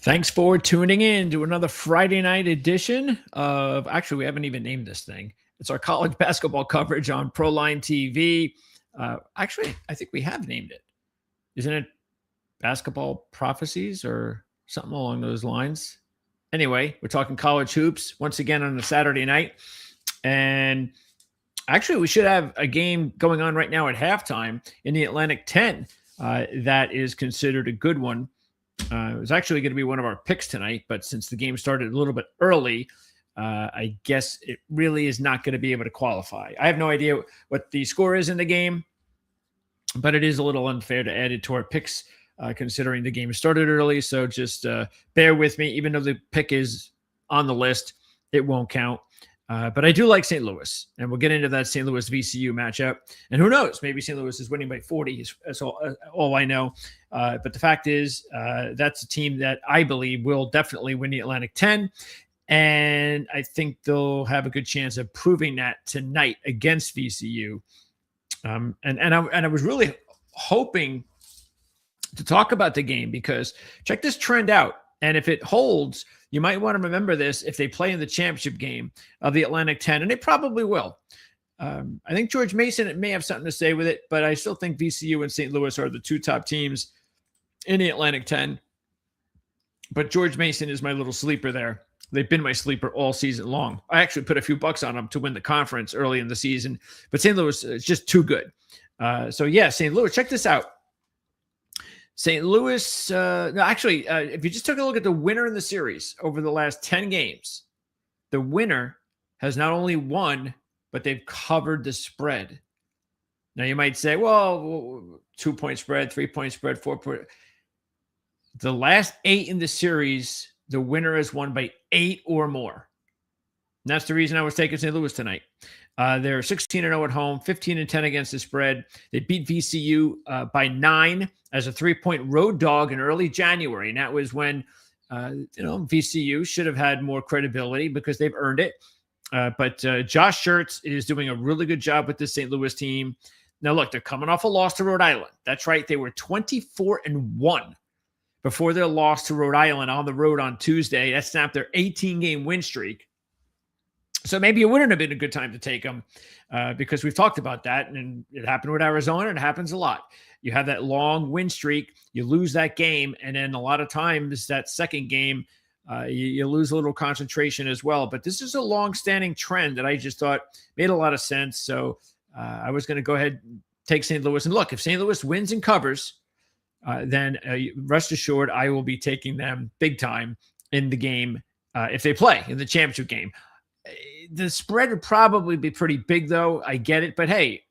Thanks for tuning in to another Friday night edition of, actually, we haven't even named this thing. It's our college basketball coverage on Proline TV. Actually, I think we have named it. Isn't it Basketball Prophecies or something along those lines? Anyway, we're talking college hoops once again on a Saturday night. And actually, we should have a game going on right now at halftime in the Atlantic 10 that is considered a good one. It was actually going to be one of our picks tonight, but since the game started a little bit early, I guess it really is not going to be able to qualify. I have no idea what the score is in the game, but it is a little unfair to add it to our picks considering the game started early. So just bear with me. Even though the pick is on the list, it won't count. But I do like St. Louis, and we'll get into that St. Louis VCU matchup. And who knows? Maybe St. Louis is winning by 40. That's all I know. But the fact is, that's a team that I believe will definitely win the Atlantic 10. And I think they'll have a good chance of proving that tonight against VCU. And I was really hoping to talk about the game because check this trend out. And if it holds, you might want to remember this if they play in the championship game of the Atlantic 10, and they probably will. I think George Mason may have something to say with it, but I still think VCU and St. Louis are the two top teams in the Atlantic 10. But George Mason is my little sleeper there. They've been my sleeper all season long. I actually put a few bucks on them to win the conference early in the season, but St. Louis is just too good. So, yeah, St. Louis, check this out. St. Louis, if you just took a look at the winner in the series over the last 10 games, the winner has not only won, but they've covered the spread. Now, you might say, well, 2-point spread, 3-point spread, 4-point. The last 8 in the series, the winner has won by 8 or more. And that's the reason I was taking St. Louis tonight. They're 16-0 at home, 15-10 against the spread. They beat VCU by 9 as a 3-point road dog in early January. And that was when, VCU should have had more credibility because they've earned it. But Josh Schertz is doing a really good job with this St. Louis team. Now, look, they're coming off a loss to Rhode Island. That's right. They were 24-1 before their loss to Rhode Island on the road on Tuesday. That snapped their 18-game win streak. So maybe it wouldn't have been a good time to take them because we've talked about that, and it happened with Arizona, and it happens a lot. You have that long win streak, you lose that game, and then a lot of times that second game, you lose a little concentration as well. But this is a long-standing trend that I just thought made a lot of sense. So I was going to go ahead and take St. Louis. And look, if St. Louis wins and covers, then rest assured I will be taking them big time in the game if they play in the championship game. The spread would probably be pretty big, though. I get it. But, hey,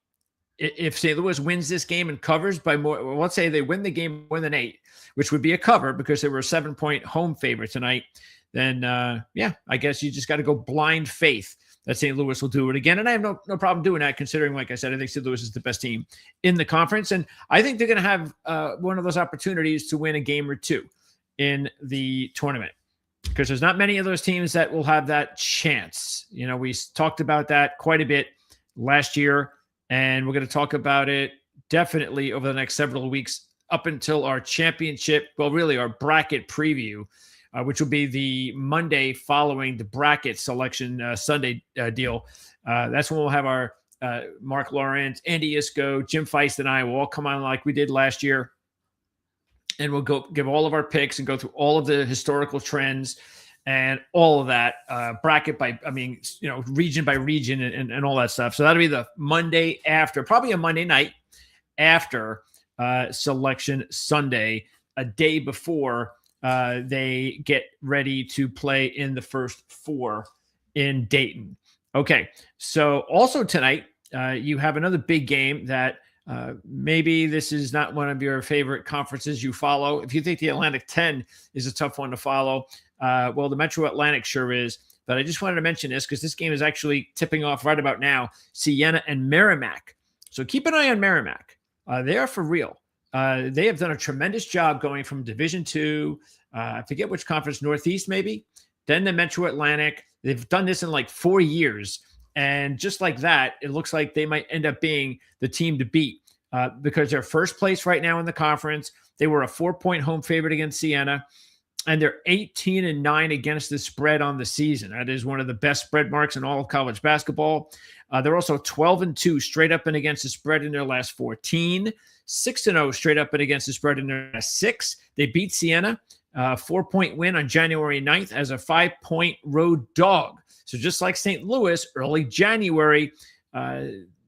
if St. Louis wins this game and covers by more, well, let's say they win the game more than 8, which would be a cover because they were a 7-point home favorite tonight, then, I guess you just got to go blind faith that St. Louis will do it again. And I have no problem doing that considering, like I said, I think St. Louis is the best team in the conference. And I think they're going to have one of those opportunities to win a game or two in the tournament, because there's not many of those teams that will have that chance. You know, we talked about that quite a bit last year, and we're going to talk about it definitely over the next several weeks up until our championship, well, really our bracket preview, which will be the Monday following the bracket selection Sunday deal. That's when we'll have our Mark Lawrence, Andy Isco, Jim Feist, and I will all come on like we did last year. And we'll go give all of our picks and go through all of the historical trends and all of that bracket by, region by region and all that stuff. So that'll be the Monday after, probably a Monday night after Selection Sunday, a day before they get ready to play in the first 4 in Dayton. Okay, so also tonight, you have another big game that maybe this is not one of your favorite conferences you follow. If you think the Atlantic 10 is a tough one to follow, well, the Metro Atlantic sure is. But I just wanted to mention this because this game is actually tipping off right about now, Siena and Merrimack. So keep an eye on Merrimack. They are for real. They have done a tremendous job going from Division II, I forget which conference, Northeast maybe, then the Metro Atlantic. They've done this in like 4 years. And just like that, it looks like they might end up being the team to beat because they're first place right now in the conference. They were a 4-point home favorite against Siena. and they're 18-9 against the spread on the season. That is one of the best spread marks in all of college basketball. They're also 12-2 straight up and against the spread in their last 14, 6-0 straight up and against the spread in their last 6. They beat Siena, 4-point win on January 9th as a 5-point road dog. So just like St. Louis, early January,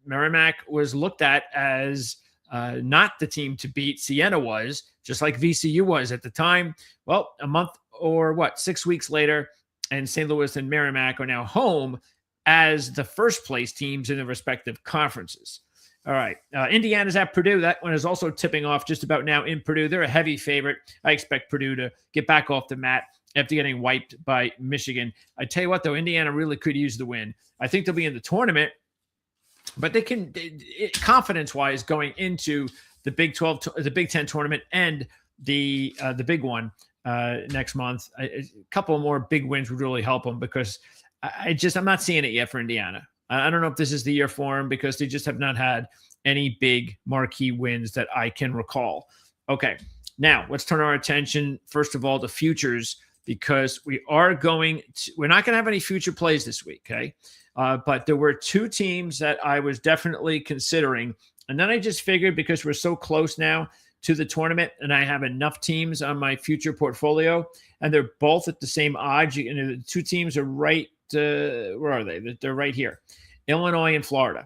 Merrimack was looked at as not the team to beat. Siena was, just like VCU was at the time. Well, a month or 6 weeks later, and St. Louis and Merrimack are now home as the first place teams in their respective conferences. All right. Indiana's at Purdue. That one is also tipping off just about now in Purdue. They're a heavy favorite. I expect Purdue to get back off the mat after getting wiped by Michigan. I tell you what, though, Indiana really could use the win. I think they'll be in the tournament, but they can, confidence-wise, going into the Big 12, the Big 10 tournament and the big one next month. A couple more big wins would really help them, because I'm not seeing it yet for Indiana. I don't know if this is the year for them, because they just have not had any big marquee wins that I can recall. Okay, now let's turn our attention, first of all, to futures, because we're not going to have any future plays this week, okay? But there were 2 teams that I was definitely considering, and then I just figured, because we're so close now to the tournament and I have enough teams on my future portfolio, and they're both at the same odds. The 2 teams are right. Where are they? They're right here. Illinois and Florida.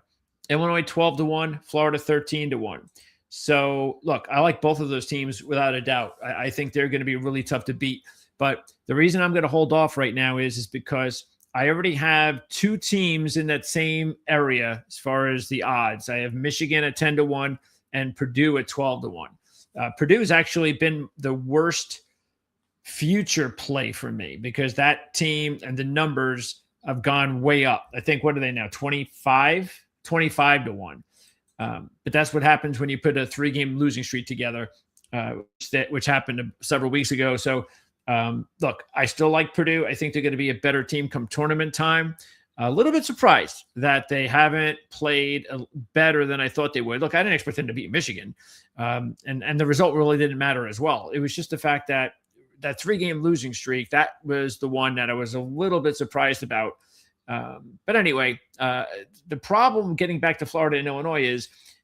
Illinois 12-1, Florida 13-1. So look, I like both of those teams without a doubt. I think they're going to be really tough to beat. But the reason I'm going to hold off right now is because I already have 2 teams in that same area as far as the odds. I have Michigan at 10-1 and Purdue at 12-1. Purdue's actually been the worst future play for me, because that team and the numbers have gone way up. I think, what are they now? 25-1. But that's what happens when you put a 3-game losing streak together, which happened several weeks ago. So look, I still like Purdue. I think they're going to be a better team come tournament time. A little bit surprised that they haven't played better than I thought they would. Look, I didn't expect them to beat Michigan. And the result really didn't matter as well. It was just the fact that 3-game losing streak, that was the one that I was a little bit surprised about. But anyway, the problem getting back to Florida and Illinois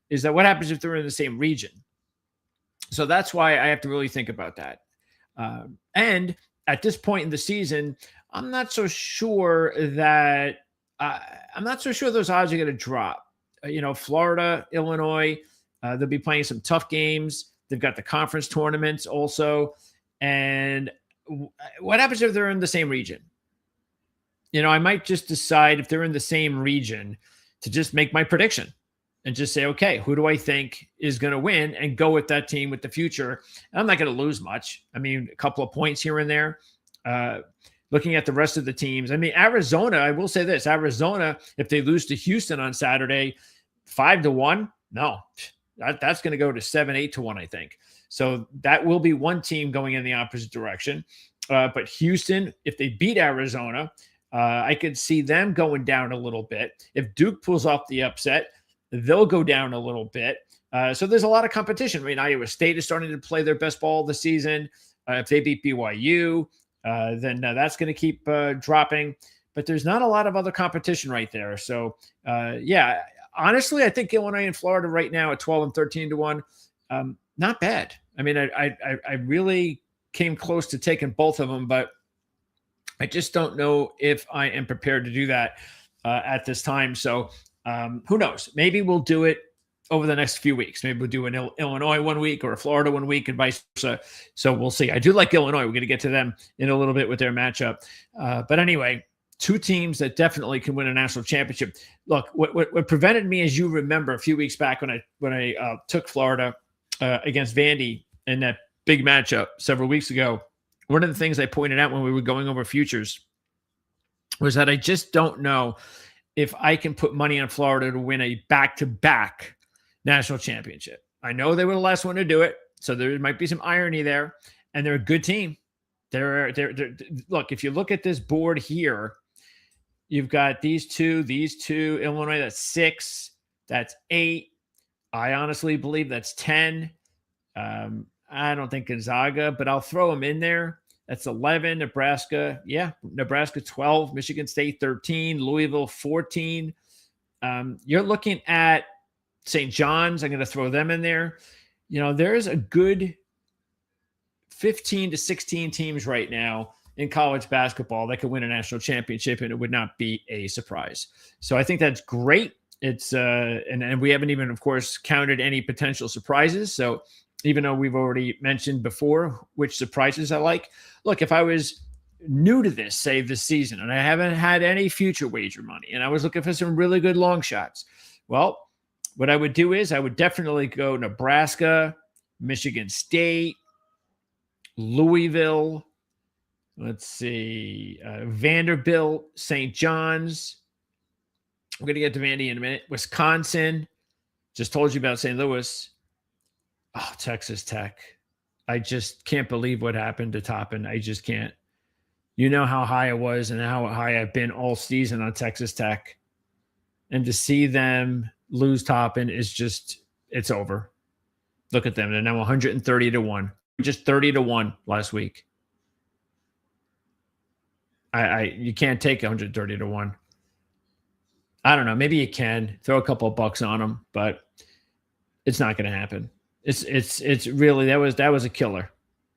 is that what happens if they're in the same region? So that's why I have to really think about that. And at this point in the season, I'm not so sure those odds are going to drop. Florida, Illinois, they'll be playing some tough games. They've got the conference tournaments also. And what happens if they're in the same region? I might just decide, if they're in the same region, to just make my prediction and just say, okay, who do I think is going to win, and go with that team with the future. And I'm not going to lose much. I mean, a couple of points here and there. Looking at the rest of the teams, I mean, Arizona, I will say this, Arizona, if they lose to Houston on Saturday, 5-1, no, that's going to go to 7-8-1, I think. So that will be one team going in the opposite direction. But Houston, if they beat Arizona, I could see them going down a little bit. If Duke pulls off the upset, they'll go down a little bit. So there's a lot of competition. I mean, Iowa State is starting to play their best ball of the season. If they beat BYU, then that's going to keep dropping. But there's not a lot of other competition right there. So, yeah, honestly, I think Illinois and Florida right now at 12 and 13-1, not bad. I mean, I really came close to taking both of them, but I just don't know if I am prepared to do that at this time. So who knows? Maybe we'll do it over the next few weeks. Maybe we'll do an Illinois 1 week or a Florida 1 week and vice versa. So we'll see. I do like Illinois. We're going to get to them in a little bit with their matchup. But anyway, 2 teams that definitely can win a national championship. Look, what prevented me, as you remember, a few weeks back when I took Florida against Vandy in that big matchup several weeks ago, one of the things I pointed out when we were going over futures was that I just don't know if I can put money on Florida to win a back-to-back national championship. I know they were the last one to do it, so there might be some irony there, and they're a good team. Look, if you look at this board here, you've got these two, Illinois, that's 6, that's 8. I honestly believe that's 10. I don't think Gonzaga, but I'll throw them in there. That's 11. Nebraska, yeah, Nebraska 12, Michigan State 13, Louisville 14. You're looking at St. John's. I'm going to throw them in there. There's a good 15 to 16 teams right now in college basketball that could win a national championship, and it would not be a surprise. So I think that's great. It's and we haven't even, of course, counted any potential surprises. So even though we've already mentioned before which surprises I like, look, if I was new to this, say this season, and I haven't had any future wager money, and I was looking for some really good long shots, well, what I would do is I would definitely go Nebraska, Michigan State, Louisville, let's see, Vanderbilt, St. John's. I'm going to get to Vandy in a minute. Wisconsin. Just told you about St. Louis. Oh, Texas Tech. I just can't believe what happened to Toppin. I just can't. You know how high I was and how high I've been all season on Texas Tech. And to see them lose Toppin is just, it's over. Look at them. They're now 130 to 1. Just 30 to 1 last week. You can't take 130 to 1. I don't know. Maybe you can throw a couple of bucks on them, but it's not going to happen. It's really, that was a killer.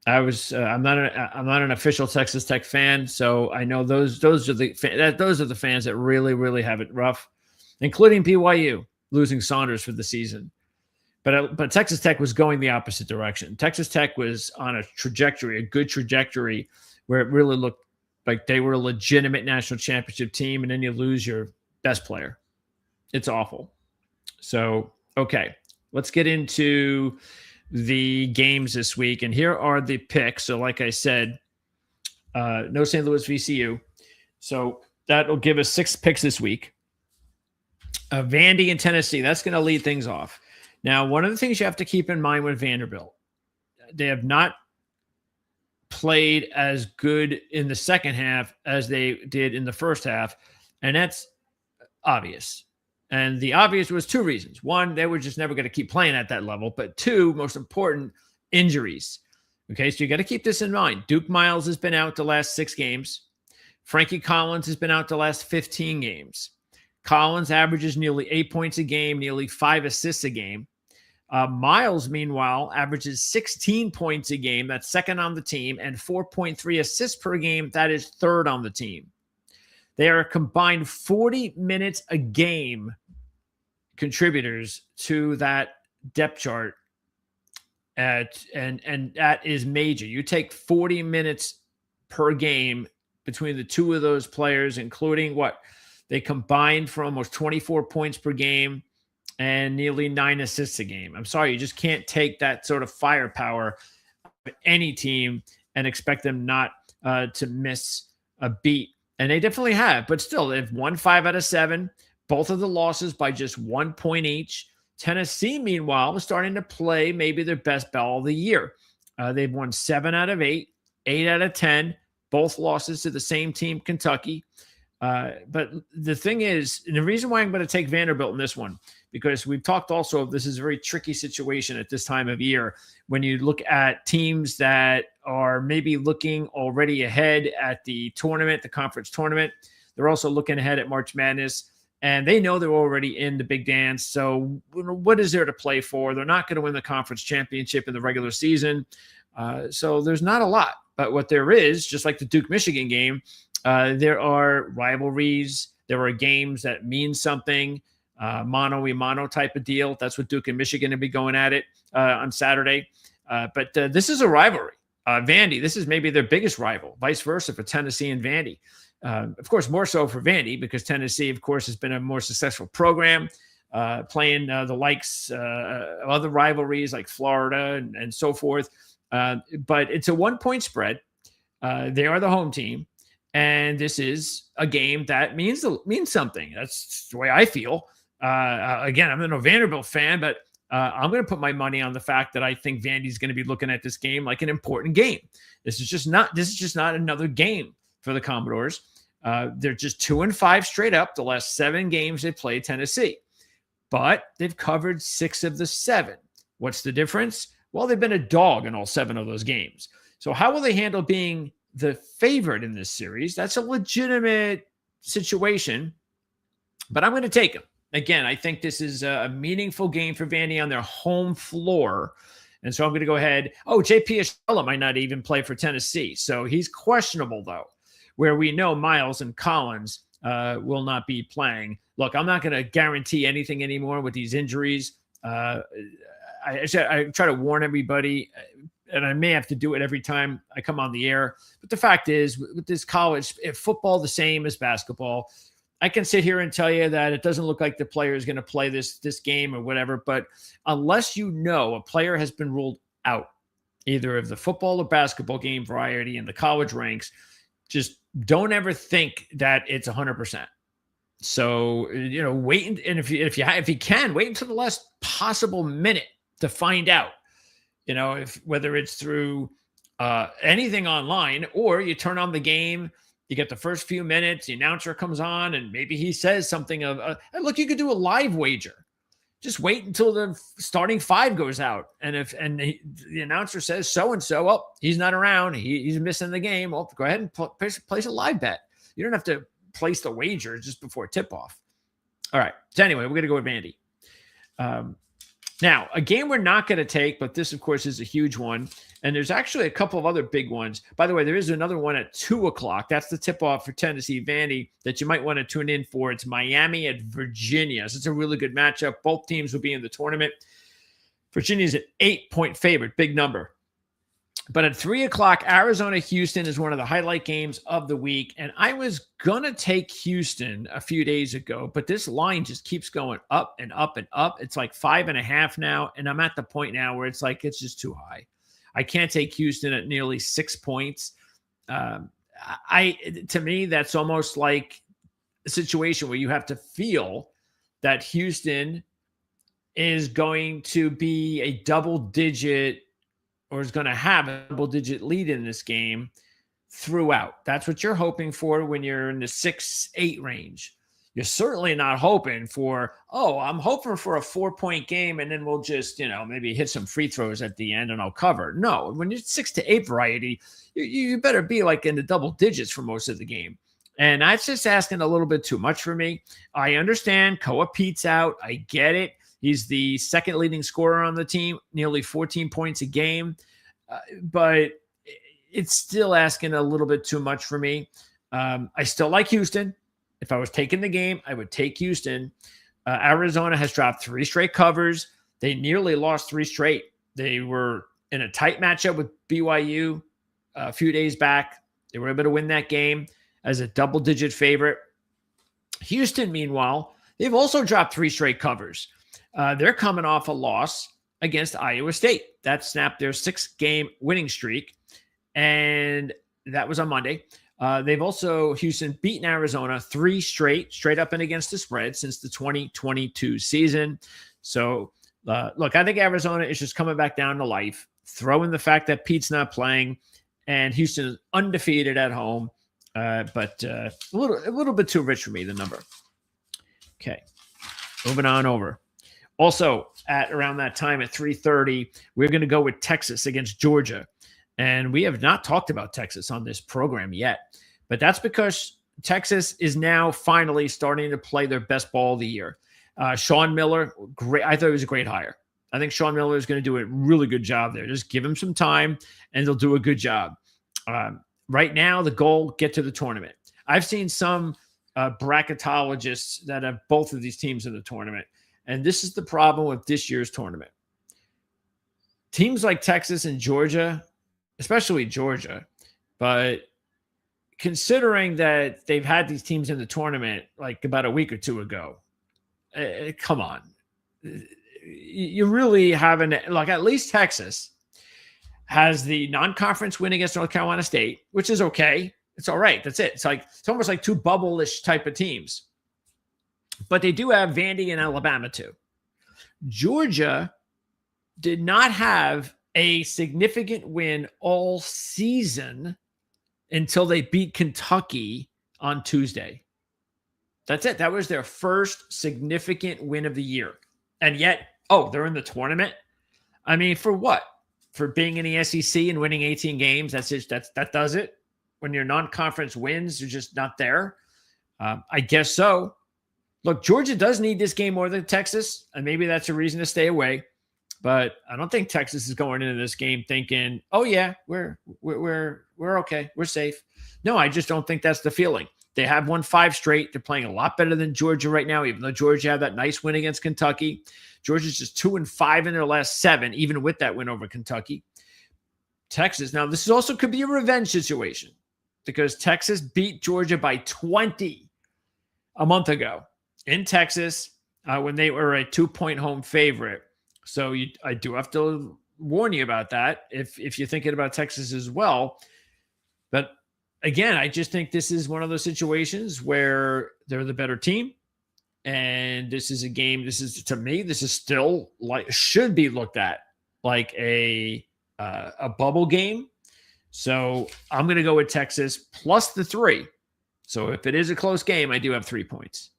I'm not an official Texas Tech fan, so I know those are the fans that really, really have it rough, including BYU losing Saunders for the season. But Texas Tech was going the opposite direction. Texas Tech was on a good trajectory, where it really looked like they were a legitimate national championship team, and then you lose your best player. It's awful. So, okay, let's get into the games this week. And here are the picks. So like I said, no St. Louis VCU. So that'll give us 6 picks this week. Vandy and Tennessee, that's going to lead things off. Now, one of the things you have to keep in mind with Vanderbilt, they have not played as good in the second half as they did in the first half, and that's obvious. And the obvious was 2 reasons. 1, they were just never going to keep playing at that level. But 2, most important, injuries. Okay, so you got to keep this in mind. Duke Miles has been out the last 6 games. Frankie Collins has been out the last 15 games. Collins averages nearly 8 points a game, nearly 5 assists a game. Miles, meanwhile, averages 16 points a game. That's second on the team, and 4.3 assists per game. That is third on the team. They are combined 40 minutes a game contributors to that depth chart. And that is major. You take 40 minutes per game between the 2 of those players, including what they combined for almost 24 points per game and nearly 9 assists a game. I'm sorry, you just can't take that sort of firepower of any team and expect them not to miss a beat. And they definitely have, but still, they've won 5 out of 7, both of the losses by just 1 point each. Tennessee, meanwhile, is starting to play maybe their best ball of the year. They've won 7 out of 8, 8 out of 10, both losses to the same team, Kentucky. But the thing is, and the reason why I'm going to take Vanderbilt in this one, because we've talked also, this is a very tricky situation at this time of year when you look at teams that are maybe looking already ahead at the tournament, the conference tournament. They're also looking ahead at March Madness, and they know they're already in the big dance. So what is there to play for? They're not going to win the conference championship in the regular season. So there's not a lot. But what there is, just like the Duke-Michigan game, there are rivalries. There are games that mean something, mano-a-mano type of deal. That's what Duke and Michigan will be going at it on Saturday. But this is a rivalry. Vandy, this is maybe their biggest rival, vice versa for Tennessee and Vandy. Of course, more so for Vandy because Tennessee, of course, has been a more successful program, playing the likes of other rivalries like Florida and so forth. But it's a 1-point spread. They are the home team. And this is a game that means something. That's the way I feel. Again, I'm not a Vanderbilt fan, but I'm going to put my money on the fact that I think Vandy's going to be looking at this game like an important game. This is just not another game for the Commodores. They're just 2-5 straight up the last 7 games they played Tennessee, but they've covered 6 of the 7. What's the difference? Well, they've been a dog in all 7 of those games. So how will they handle being the favorite in this series. That's a legitimate situation, but I'm going to take them. Again, I think this is a meaningful game for Vandy on their home floor. And so I'm going to go ahead. Oh, J.P. Estrella might not even play for Tennessee. So he's questionable, though, where we know Miles and Collins will not be playing. Look, I'm not going to guarantee anything anymore with these injuries. I try to warn everybody, and I may have to do it every time I come on the air. But the fact is, with this college, if football the same as basketball, I can sit here and tell you that it doesn't look like the player is going to play this game or whatever. But unless you know a player has been ruled out, either of the football or basketball game variety in the college ranks, just don't ever think that it's 100%. So, wait. And if you can, wait until the last possible minute to find out, whether it's through anything online, or you turn on the game, you get the first few minutes, the announcer comes on, and maybe he says something of, hey, look, you could do a live wager. Just wait until the starting five goes out. And the announcer says so-and-so, oh, he's not around, he's missing the game, well, go ahead and place a live bet. You don't have to place the wager just before tip-off. All right. So anyway, we're going to go with Vandy. Now, a game we're not going to take, but this, of course, is a huge one. And there's actually a couple of other big ones. By the way, there is another one at 2 o'clock. That's the tip-off for Tennessee Vandy that you might want to tune in for. It's Miami at Virginia. So it's a really good matchup. Both teams will be in the tournament. Virginia's an 8-point favorite, big number. But at 3 o'clock, Arizona-Houston is one of the highlight games of the week. And I was going to take Houston a few days ago, but this line just keeps going up and up and up. It's like 5.5 now. And I'm at the point now where it's like, it's just too high. I can't take Houston at nearly 6 points. To me, that's almost like a situation where you have to feel that Houston is going to be a double-digit, or is going to have a double-digit lead in this game throughout. That's what you're hoping for when you're in the 6-8 range. You're certainly not hoping for, I'm hoping for a 4-point game and then we'll just, maybe hit some free throws at the end and I'll cover. No, when you're 6 to 8 variety, you better be like in the double digits for most of the game. And that's just asking a little bit too much for me. I understand Koa Pete's out. I get it. He's the second leading scorer on the team, nearly 14 points a game. But it's still asking a little bit too much for me. I still like Houston. If I was taking the game, I would take Houston. Arizona has dropped 3 straight covers. They nearly lost 3 straight. They were in a tight matchup with BYU a few days back. They were able to win that game as a double-digit favorite. Houston, meanwhile, they've also dropped 3 straight covers. They're coming off a loss against Iowa State. That snapped their 6-game winning streak, and that was on Monday. They've also, Houston, beaten Arizona 3 straight up and against the spread since the 2022 season. So, look, I think Arizona is just coming back down to life. Throw in the fact that Pete's not playing, and Houston is undefeated at home, but a little bit too rich for me, the number. Okay, moving on over. Also, at around that time at 3:30, we're going to go with Texas against Georgia. And we have not talked about Texas on this program yet. But that's because Texas is now finally starting to play their best ball of the year. Sean Miller, great. I thought he was a great hire. I think Sean Miller is going to do a really good job there. Just give him some time, and they'll do a good job. Right now, the goal, get to the tournament. I've seen some bracketologists that have both of these teams in the tournament. And this is the problem with this year's tournament. Teams like Texas and Georgia, especially Georgia, but considering that they've had these teams in the tournament like about a week or two ago, come on. You really haven't, like, at least Texas has the non-conference win against North Carolina State, which is okay. It's all right. That's it. It's almost like 2 bubble-ish type of teams. But they do have Vandy and Alabama too. Georgia did not have a significant win all season until they beat Kentucky on Tuesday. That's it. That was their first significant win of the year. And yet, they're in the tournament. I mean, for what? For being in the SEC and winning 18 games? That's it. That does it. when your non-conference wins are just not there. I guess so. Look, Georgia does need this game more than Texas, and maybe that's a reason to stay away. But I don't think Texas is going into this game thinking, "Oh yeah, we're okay, we're safe." No, I just don't think that's the feeling. They have won 5 straight. They're playing a lot better than Georgia right now, even though Georgia had that nice win against Kentucky. Georgia's just 2-5 in their last 7, even with that win over Kentucky. Texas, now this also could be a revenge situation because Texas beat Georgia by 20 a month ago in Texas when they were a 2-point home favorite. So I do have to warn you about that if you're thinking about Texas as well. But again, I just think this is one of those situations where they're the better team. And this is a game, to me, this is still should be looked at like a bubble game. So I'm going to go with Texas plus the 3. So if it is a close game, I do have 3 points.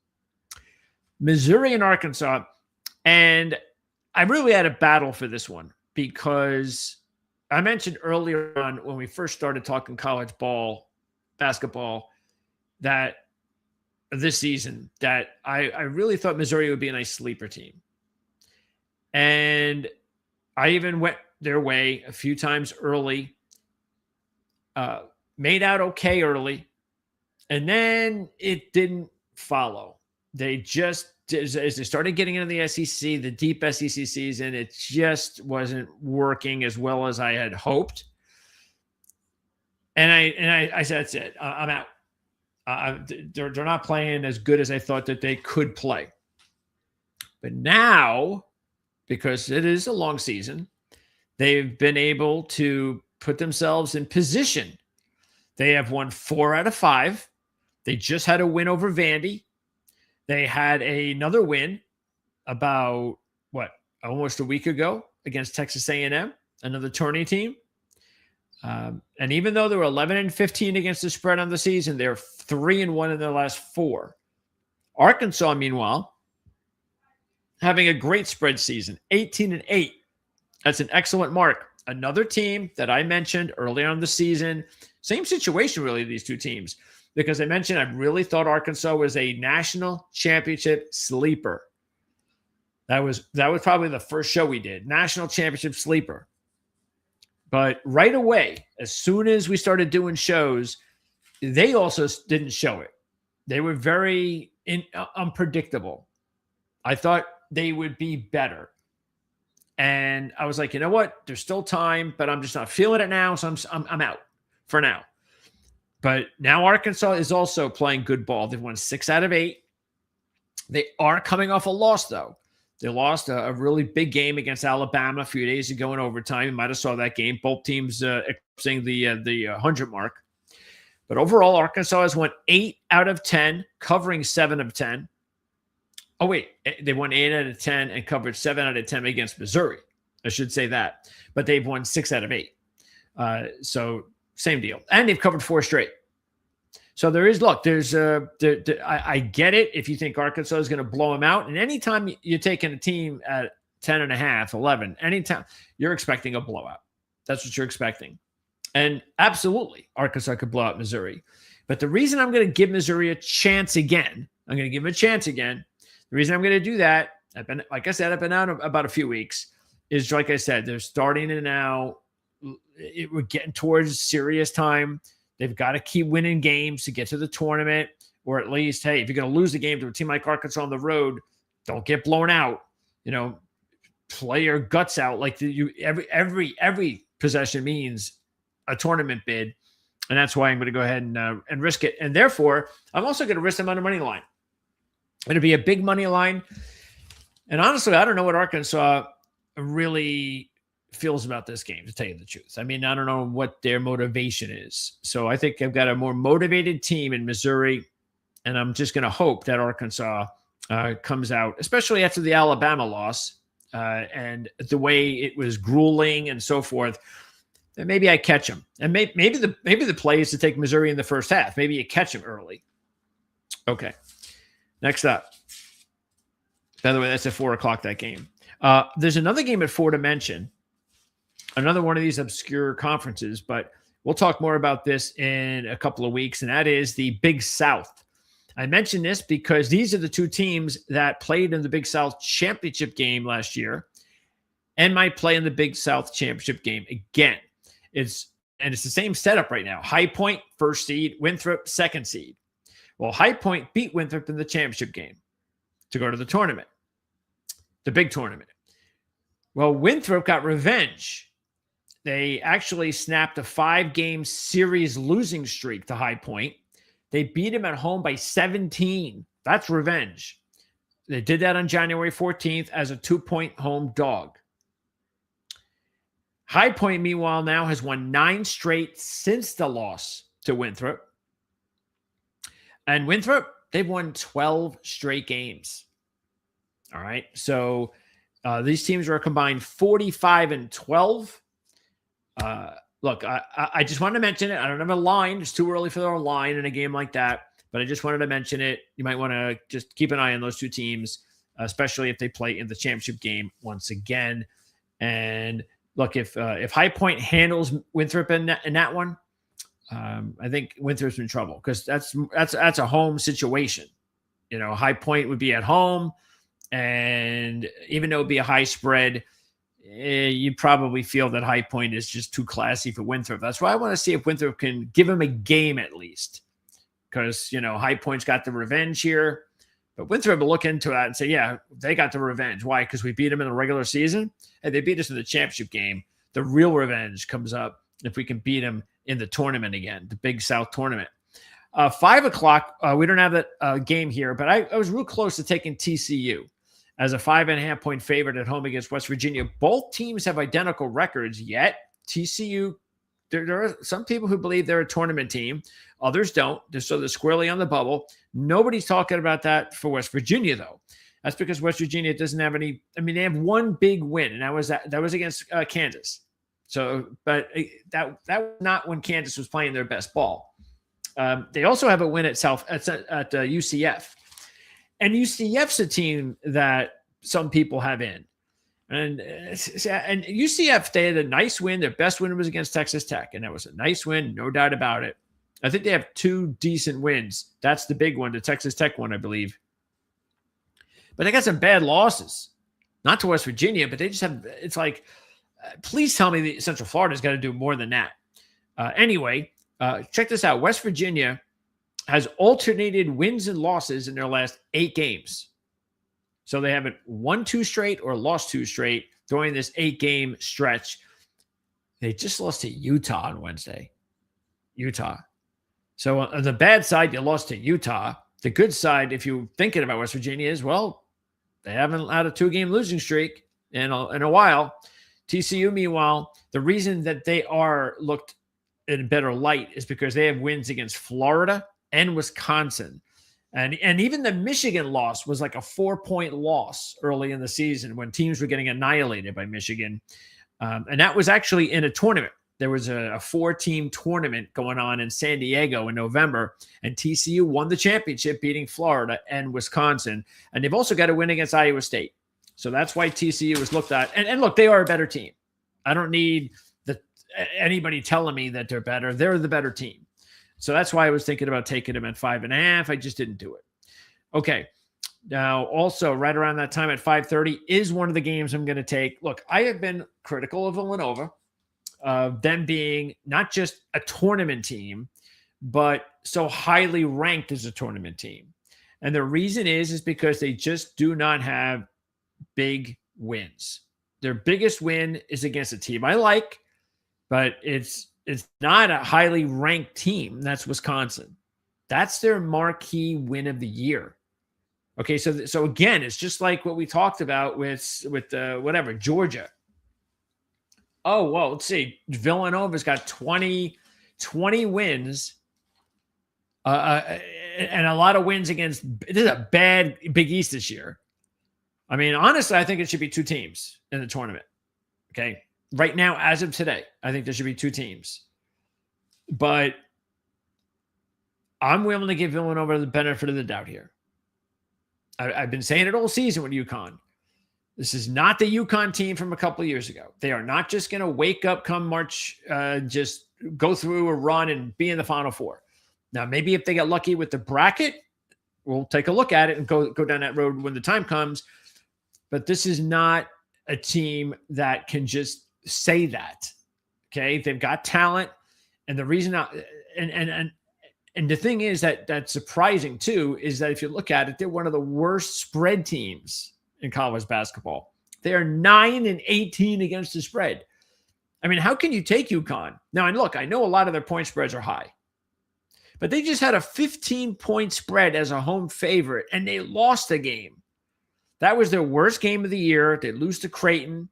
Missouri and Arkansas. And I really had a battle for this one because I mentioned earlier on when we first started talking college basketball, that this season, that I really thought Missouri would be a nice sleeper team. And I even went their way a few times early, made out okay early, and then it didn't follow. They just, as they started getting into the SEC, the deep SEC season, it just wasn't working as well as I had hoped. And I said, that's it. I'm out. They're not playing as good as I thought that they could play. But now, because it is a long season, they've been able to put themselves in position. They have won 4 out of 5. They just had a win over Vandy. They had another win about, almost a week ago against Texas A&M, another tourney team. And even though they were 11-15 against the spread on the season, they're 3-1 in their last 4. Arkansas, meanwhile, having a great spread season, 18-8. That's an excellent mark. Another team that I mentioned earlier on the season, same situation really, these two teams, because I mentioned I really thought Arkansas was a national championship sleeper. That was probably the first show we did, national championship sleeper. But right away, as soon as we started doing shows, they also didn't show it. They were very unpredictable. I thought they would be better. And I was like, you know what? There's still time, but I'm just not feeling it now, so I'm out for now. But now Arkansas is also playing good ball. They've won 6 out of 8. They are coming off a loss, though. They lost a really big game against Alabama a few days ago in overtime. You might have saw that game. Both teams eclipsing the 100 mark. But overall, Arkansas has won 8 out of 10, covering 7 of 10. Oh, wait. They won 8 out of 10 and covered 7 out of 10 against Missouri. I should say that. But they've won 6 out of 8. So same deal. And they've covered 4 straight. So I get it if you think Arkansas is going to blow them out. And anytime you're taking a team at 10.5, 11, anytime you're expecting a blowout. That's what you're expecting. And absolutely, Arkansas could blow out Missouri. But the reason I'm going to give Missouri a chance again, the reason I'm going to do that, I've been out about a few weeks, is like I said, they're starting to now, we're getting towards serious time. They've got to keep winning games to get to the tournament, or at least, hey, if you're going to lose the game to a team like Arkansas on the road, don't get blown out. Play your guts out. Like every possession means a tournament bid, and that's why I'm going to go ahead and risk it. And therefore, I'm also going to risk them on the money line. It'll be a big money line, and honestly, I don't know what Arkansas really feels about this game, to tell you the truth. I mean, I don't know what their motivation is. So I think I've got a more motivated team in Missouri, and I'm just going to hope that Arkansas comes out, especially after the Alabama loss and the way it was grueling and so forth. And maybe I catch them. And maybe the play is to take Missouri in the first half. Maybe you catch them early. Okay. Next up. By the way, that's at 4:00, that game. There's another game at 4 to mention. Another one of these obscure conferences, but We'll talk more about this in a couple of weeks, and that is the Big South. I mention this because these are the two teams that played in the Big South championship game last year and might play in the Big South championship game again. It's the same setup right now. High Point, first seed, Winthrop, second seed. Well, High Point beat Winthrop in the championship game to go to the tournament, the big tournament. Well, Winthrop got revenge. They actually snapped a 5-game series losing streak to High Point. They beat him at home by 17. That's revenge. They did that on January 14th as a 2-point home dog. High Point, meanwhile, now has won 9 straight since the loss to Winthrop. And Winthrop, they've won 12 straight games. All right. So these teams are a combined 45-12. Look, I just wanted to mention it. I don't have a line. It's too early for their line in a game like that, but I just wanted to mention it. You might want to just keep an eye on those two teams, especially if they play in the championship game once again. And look, if High Point handles Winthrop in that one, I think Winthrop's in trouble because that's a home situation. You know, High Point would be at home, and even though it'd be a high spread, you probably feel that High Point is just too classy for Winthrop. That's why I want to see if Winthrop can give him a game at least, because, you know, High Point's got the revenge here. But Winthrop will look into that and say, yeah, they got the revenge. Why? Because we beat them in the regular season, and they beat us in the championship game. The real revenge comes up if we can beat them in the tournament again, the Big South tournament. 5 o'clock, we don't have that game here, but I was real close to taking TCU as a 5.5-point favorite at home against West Virginia. Both teams have identical records, yet TCU, there are some people who believe they're a tournament team. Others don't. They're squarely on the bubble. Nobody's talking about that for West Virginia, though. That's because West Virginia doesn't have any. I mean, they have one big win, and that was against Kansas. So, but that was not when Kansas was playing their best ball. They also have a win at UCF. And UCF's a team that some people have in. And UCF, they had a nice win. Their best win was against Texas Tech, and that was a nice win, no doubt about it. I think they have 2 decent wins. That's the big one, the Texas Tech one, I believe. But they got some bad losses. Not to West Virginia, but they just have – it's like, please tell me that Central Florida's got to do more than that. Anyway, check this out. West Virginia – has alternated wins and losses in their last 8 games. So they haven't won 2 straight or lost 2 straight during this 8-game stretch. They just lost to Utah on Wednesday. Utah. So on the bad side, you lost to Utah. The good side, if you're thinking about West Virginia, is, well, they haven't had a 2-game losing streak in a while. TCU, meanwhile, the reason that they are looked in a better light is because they have wins against Florida and Wisconsin. And even the Michigan loss was like a 4-point loss early in the season when teams were getting annihilated by Michigan. And that was actually in a tournament. There was a 4-team tournament going on in San Diego in November, and TCU won the championship, beating Florida and Wisconsin. And they've also got a win against Iowa State. So that's why TCU was looked at. And look, they are a better team. I don't need anybody telling me that they're better. They're the better team. So that's why I was thinking about taking them at 5.5. I just didn't do it. Okay. Now, also right around that time at 5:30 is one of the games I'm going to take. Look, I have been critical of Villanova, them being not just a tournament team, but so highly ranked as a tournament team. And the reason is because they just do not have big wins. Their biggest win is against a team I like, but it's not a highly ranked team. That's Wisconsin. That's their marquee win of the year. Okay, so again, it's just like what we talked about with Georgia. Oh, well, let's see. Villanova's got 20 wins, and a lot of wins against. This is a bad Big East this year. I mean, honestly, I think it should be 2 teams in the tournament. Okay. Right now, as of today, I think there should be 2 teams. But I'm willing to give Villanova the benefit of the doubt here. I've been saying it all season with UConn. This is not the UConn team from a couple of years ago. They are not just going to wake up come March, just go through a run and be in the Final Four. Now, maybe if they get lucky with the bracket, we'll take a look at it and go down that road when the time comes. But this is not a team that can just say that. Okay, they've got talent, and the reason and the thing is that's surprising too is that if you look at it, they're one of the worst spread teams in college basketball. They are 9-18 against the spread. I mean, how can you take UConn? Now, and look, I know a lot of their point spreads are high, but they just had a 15-point spread as a home favorite, and they lost the game. That was their worst game of the year. They lose to Creighton,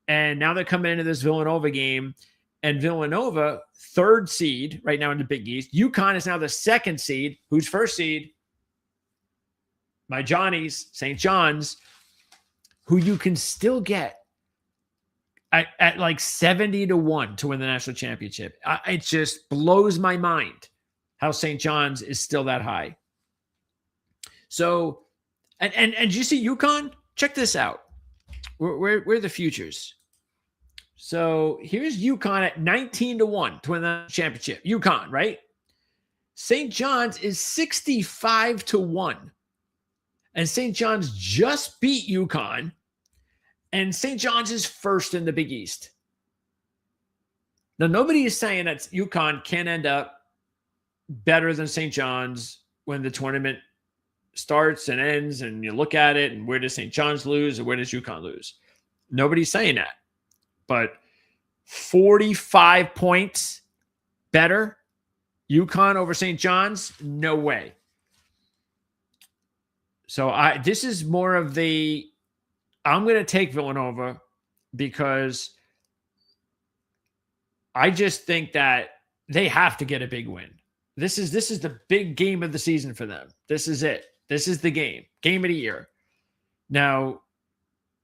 and now they're coming into this Villanova game. And Villanova, third seed right now in the Big East. UConn is now the second seed. Who's first seed? My Johnnies, St. John's, who you can still get at like 70-1 to win the national championship. It just blows my mind how St. John's is still that high. So, and you see UConn? Check this out. Where are the futures? So here's UConn at 19-1 to win the championship. UConn, right? St. John's is 65-1. And St. John's just beat UConn. And St. John's is first in the Big East. Now, nobody is saying that UConn can end up better than St. John's when the tournament starts and ends, and you look at it, and where does St. John's lose, or where does UConn lose? Nobody's saying that. But 45 points better, UConn over St. John's? No way. So this is more of I'm going to take Villanova because I just think that they have to get a big win. This is the big game of the season for them. This is it. This is the game of the year. Now,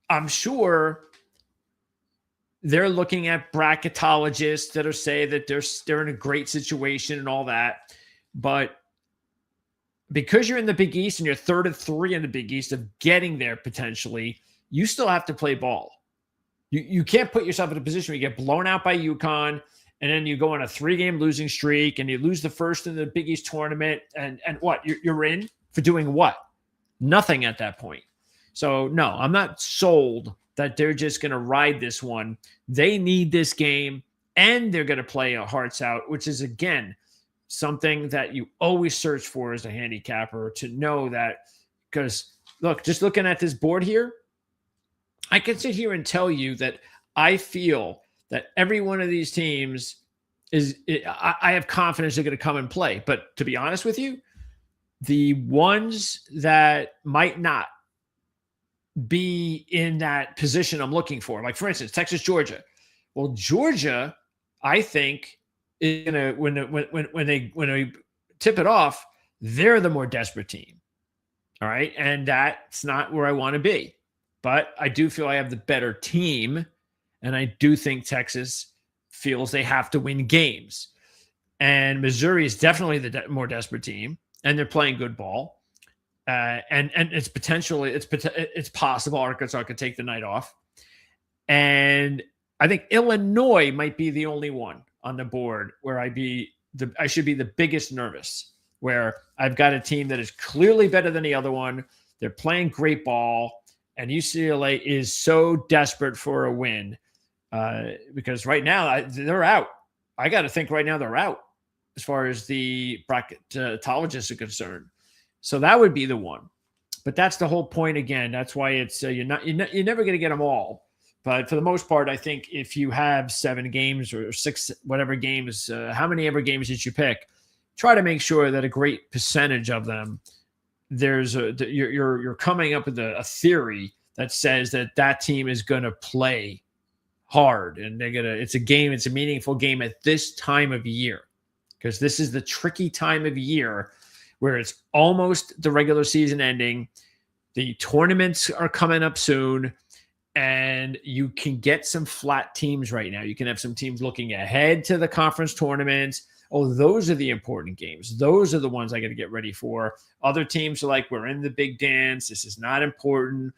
I'm sure they're looking at bracketologists that are saying that they're in a great situation and all that. But because you're in the Big East and you're 3rd of 3 in the Big East of getting there potentially, you still have to play ball. You can't put yourself in a position where you get blown out by UConn and then you go on a 3-game losing streak and you lose the first in the Big East tournament and what? You're in for doing what? Nothing at that point. So, no, I'm not sold that they're just going to ride this one. They need this game, and they're going to play a hearts out, which is, again, something that you always search for as a handicapper to know that. Because, look, just looking at this board here, I can sit here and tell you that I feel that every one of these teams I have confidence they're going to come and play. But to be honest with you, the ones that might not be in that position I'm looking for, like for instance, Texas, Georgia. Well, Georgia, I think, is gonna when they tip it off, they're the more desperate team. All right, and that's not where I want to be. But I do feel I have the better team, and I do think Texas feels they have to win games. And Missouri is definitely the more desperate team, and they're playing good ball. And it's possible Arkansas could take the night off. And I think Illinois might be the only one on the board where I should be the biggest nervous, where I've got a team that is clearly better than the other one. They're playing great ball, and UCLA is so desperate for a win because right now they're out. I got to think right now they're out as far as the bracketologists are concerned. So that would be the one. But that's the whole point again. That's why it's you're never going to get them all. But for the most part, I think if you have 7 games or 6, whatever games, how many ever games did you pick, try to make sure that a great percentage of them, you're coming up with a theory that says that team is going to play hard and it's a meaningful game at this time of year, because this is the tricky time of year where it's almost the regular season ending. The tournaments are coming up soon, and you can get some flat teams right now. You can have some teams looking ahead to the conference tournaments. Oh, those are the important games. Those are the ones I got to get ready for. Other teams are like, we're in the big dance. This is not important.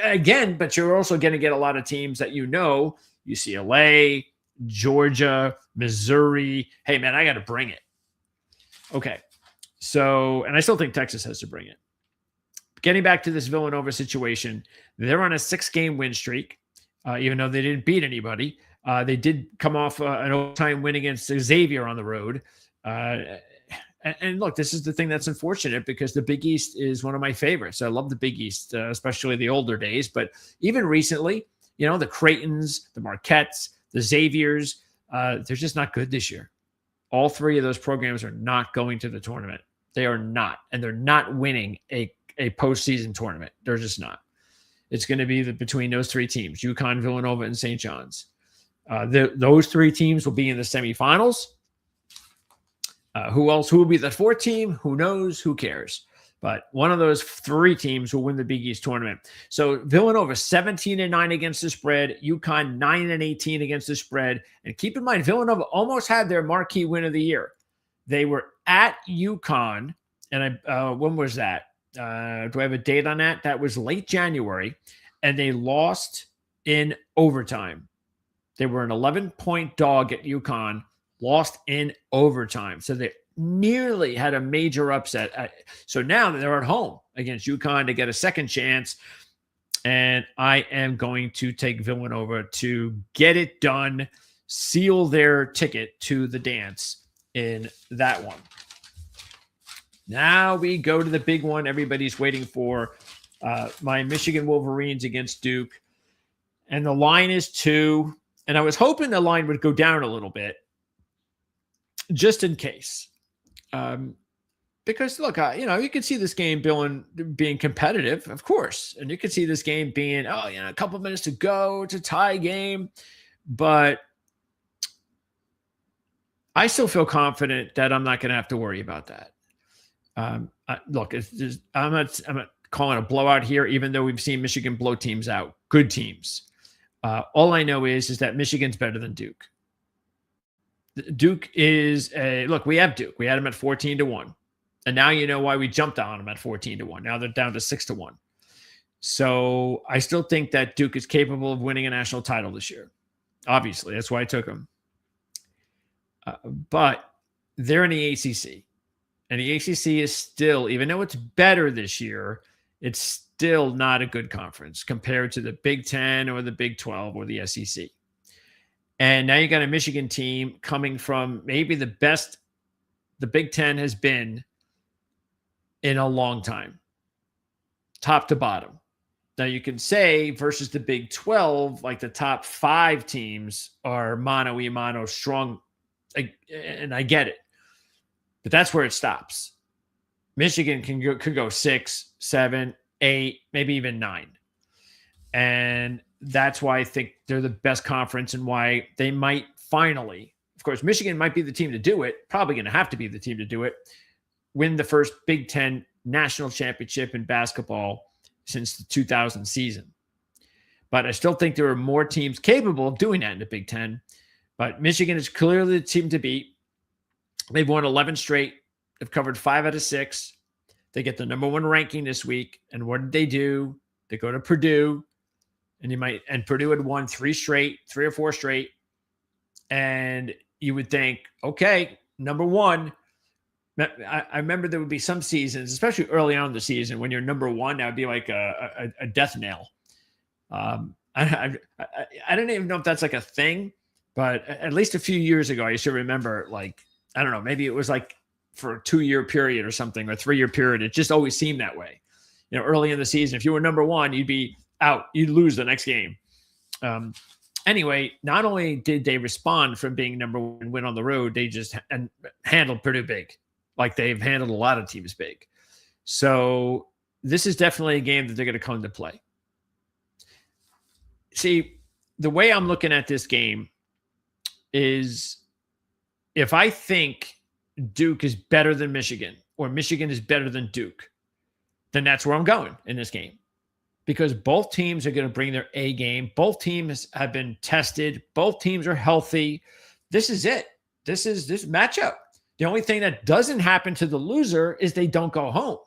Again, but you're also going to get a lot of teams that UCLA, Georgia, Missouri. Hey, man, I got to bring it. Okay. So, and I still think Texas has to bring it. Getting back to this Villanova situation, they're on a 6-game win streak, even though they didn't beat anybody. They did come off an overtime win against Xavier on the road. And look, this is the thing that's unfortunate because the Big East is one of my favorites. I love the Big East, especially the older days. But even recently, the Creightons, the Marquettes, the Xaviers, they're just not good this year. All three of those programs are not going to the tournament. They are not. And they're not winning a postseason tournament. They're just not. It's going to be between those three teams, UConn, Villanova, and St. John's. Those three teams will be in the semifinals. Who else? Who will be the fourth team? Who knows? Who cares? But one of those three teams will win the Big East tournament. So Villanova 17-9 against the spread, UConn 9-18 against the spread. And keep in mind, Villanova almost had their marquee win of the year. They were at UConn, and when was that? Do I have a date on that? That was late January, and they lost in overtime. They were an 11-point dog at UConn, lost in overtime. So they nearly had a major upset. So now they're at home against UConn to get a second chance. And I am going to take Villanova to get it done, seal their ticket to the dance in that one. Now we go to the big one everybody's waiting for, my Michigan Wolverines against Duke. And the line is 2. And I was hoping the line would go down a little bit just in case. Because, look, you could see this game being competitive, of course. And you could see this game being, a couple of minutes to go. It's a tie game. But I still feel confident that I'm not going to have to worry about that. Look, I'm not calling a blowout here, even though we've seen Michigan blow teams out, good teams. All I know is that Michigan's better than Duke. Duke is look, we have Duke. We had them at 14-1. And now you know why we jumped on them at 14-1. Now they're down to 6-1. So I still think that Duke is capable of winning a national title this year. Obviously, that's why I took them. But they're in the ACC. And the ACC is still, even though it's better this year, it's still not a good conference compared to the Big Ten or the Big 12 or the SEC. And now you got a Michigan team coming from maybe the best the Big Ten has been in a long time, top to bottom. Now you can say versus the Big 12, like the top 5 teams are mano-a-mano strong, and I get it. But that's where it stops. Michigan could go 6, 7, 8, maybe even 9. And that's why I think they're the best conference and why they might finally, of course, Michigan might be the team to do it, probably going to have to be the team to do it, win the first Big Ten national championship in basketball since the 2000 season. But I still think there are more teams capable of doing that in the Big Ten. But Michigan is clearly the team to beat. They've won 11 straight. They've covered 5 out of 6. They get the number 1 ranking this week. And what did they do? They go to Purdue. And Purdue had won 3 or 4 straight. And you would think, okay, number 1. I remember there would be some seasons, especially early on in the season, when you're number 1, that would be like a death nail. I don't even know if that's like a thing, but at least a few years ago, I used to remember, like, I don't know, maybe it was like for a 2-year period or something, or 3-year period. It just always seemed that way. Early in the season, if you were number 1, you'd be out. You'd lose the next game. Anyway, not only did they respond from being number 1 and win on the road, they just handled Purdue big, like they've handled a lot of teams big. So this is definitely a game that they're going to come to play. See, the way I'm looking at this game is, if I think Duke is better than Michigan or Michigan is better than Duke, then that's where I'm going in this game. Because both teams are going to bring their A game. Both teams have been tested. Both teams are healthy. This is it. This is this matchup. The only thing that doesn't happen to the loser is they don't go home.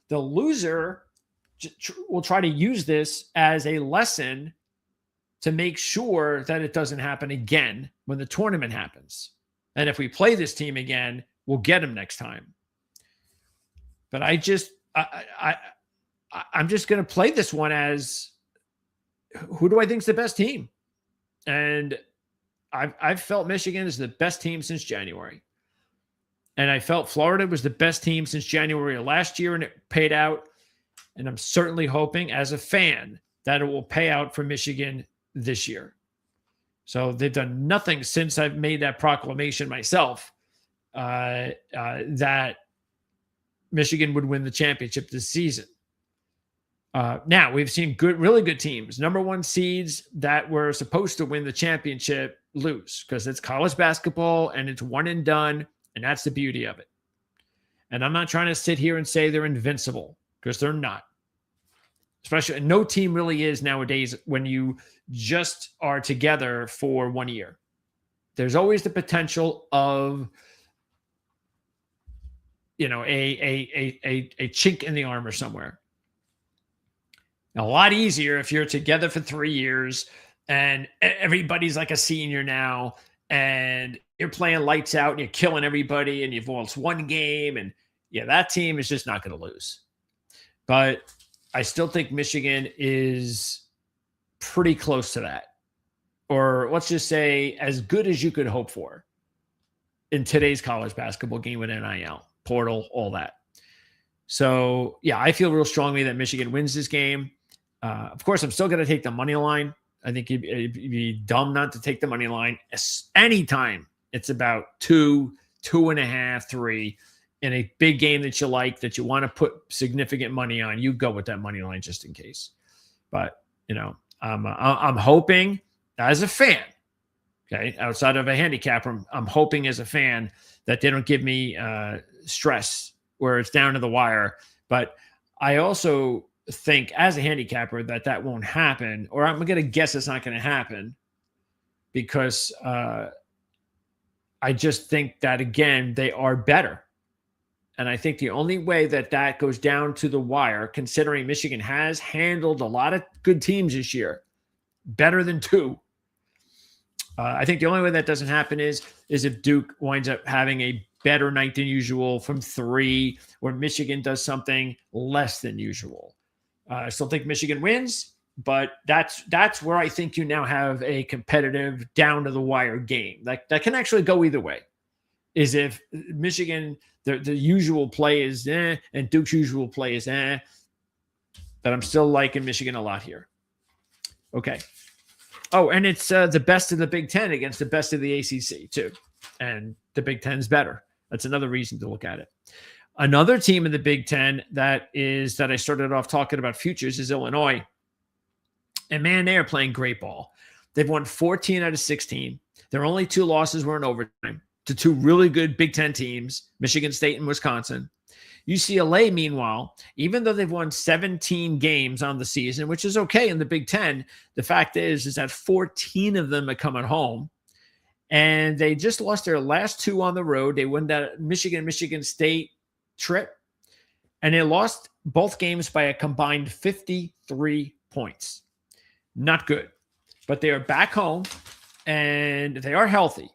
The loser will try to use this as a lesson to make sure that it doesn't happen again when the tournament happens. And if we play this team again, we'll get them next time. But I'm just going to play this one as, who do I think is the best team? And I've felt Michigan is the best team since January. And I felt Florida was the best team since January of last year, and it paid out. And I'm certainly hoping, as a fan, that it will pay out for Michigan this year. So they've done nothing since I've made that proclamation myself that Michigan would win the championship this season. Now, we've seen really good teams, number one seeds that were supposed to win the championship lose, because it's college basketball and it's one and done, and that's the beauty of it. And I'm not trying to sit here and say they're invincible, because they're not. Especially, no team really is nowadays when you just are together for 1 year. There's always the potential of, a chink in the armor somewhere. A lot easier if you're together for 3 years and everybody's like a senior now, and you're playing lights out and you're killing everybody and you've lost one game, and that team is just not going to lose. But I still think Michigan is pretty close to that, or let's just say as good as you could hope for in today's college basketball game with NIL, portal, all that. So, I feel real strongly that Michigan wins this game. Of course, I'm still going to take the money line. I think it'd be dumb not to take the money line. Anytime it's about 2, 2.5, 3 in a big game that you like, that you want to put significant money on, you go with that money line just in case. But, I'm hoping as a fan, okay, outside of a handicapper, I'm hoping as a fan that they don't give me stress where it's down to the wire. But I also think as a handicapper that won't happen, or I'm going to guess it's not going to happen, because I just think that, again, they are better. And I think the only way that goes down to the wire, considering Michigan has handled a lot of good teams this year, better than 2. I think the only way that doesn't happen is if Duke winds up having a better night than usual from 3, or Michigan does something less than usual. I still think Michigan wins, but that's where I think you now have a competitive, down to the wire game. That can actually go either way. Is if Michigan, the usual play is and Duke's usual play is but I'm still liking Michigan a lot here. Okay. Oh, and it's the best of the Big Ten against the best of the ACC too. And the Big Ten's better. That's another reason to look at it. Another team in the Big Ten that I started off talking about futures is Illinois. And man, they are playing great ball. They've won 14 out of 16. Their only 2 losses were in overtime to 2 really good Big Ten teams, Michigan State and Wisconsin. UCLA, meanwhile, even though they've won 17 games on the season, which is okay in the Big Ten, the fact is that 14 of them are coming home. And they just lost their last 2 on the road. They won that Michigan State trip, and they lost both games by a combined 53 points. Not good. But they are back home, and they are healthy.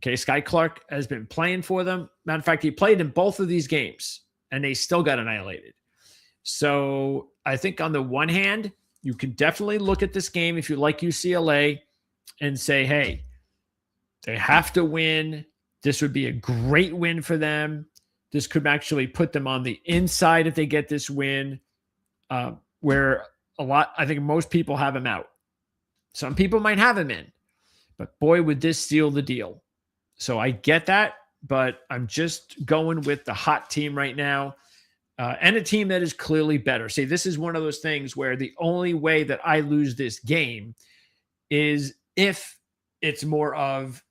Okay, Sky Clark has been playing for them. Matter of fact, he played in both of these games, and they still got annihilated. So I think on the one hand, you can definitely look at this game if you like UCLA and say, hey, they have to win. This would be a great win for them. This could actually put them on the inside if they get this win, where I think most people have them out. Some people might have them in, but boy, would this seal the deal. So I get that, but I'm just going with the hot team right now, and a team that is clearly better. See, this is one of those things where the only way that I lose this game is if it's more of,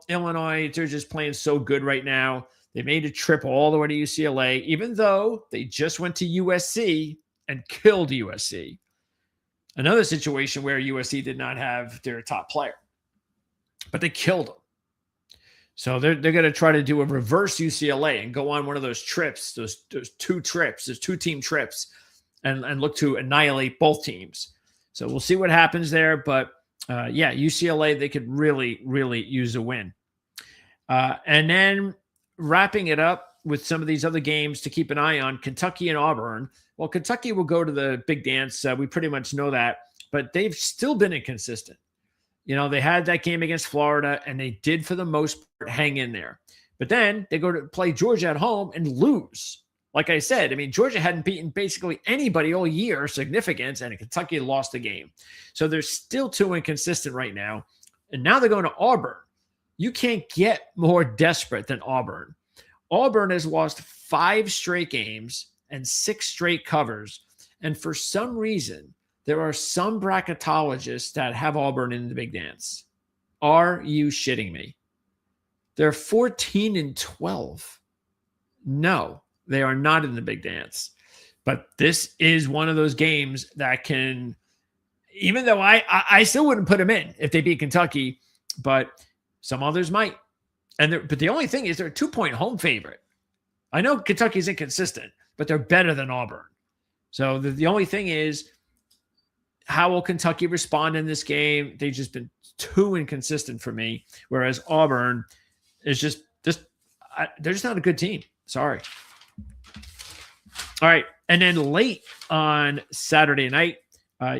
Illinois, they're just playing so good right now. They made a trip all the way to UCLA, even though they just went to USC and killed USC. Another situation where USC did not have their top player, but they killed them. So they're going to try to do a reverse UCLA and go on one of those trips, those 2 trips, those 2-team trips, and look to annihilate both teams. So we'll see what happens there. But Yeah, UCLA, they could really, really use a win. And then wrapping it up with some of these other games to keep an eye on, Kentucky and Auburn. Well, Kentucky will go to the big dance. We pretty much know that, but they've still been inconsistent. They had that game against Florida, and they did, for the most part, hang in there. But then they go to play Georgia at home and lose. Like I said, Georgia hadn't beaten basically anybody all year, significance, and Kentucky lost the game. So they're still too inconsistent right now. And now they're going to Auburn. You can't get more desperate than Auburn. Auburn has lost 5 straight games and 6 straight covers. And for some reason, there are some bracketologists that have Auburn in the big dance. Are you shitting me? They're 14-12. No, they are not in the big dance. But this is one of those games that can, even though I still wouldn't put them in if they beat Kentucky, but some others might. But the only thing is they're a 2-point home favorite. I know Kentucky's inconsistent, but they're better than Auburn. So the only thing is, how will Kentucky respond in this game? They've just been too inconsistent for me, whereas Auburn is just they're just not a good team. Sorry. All right. And then late on Saturday night,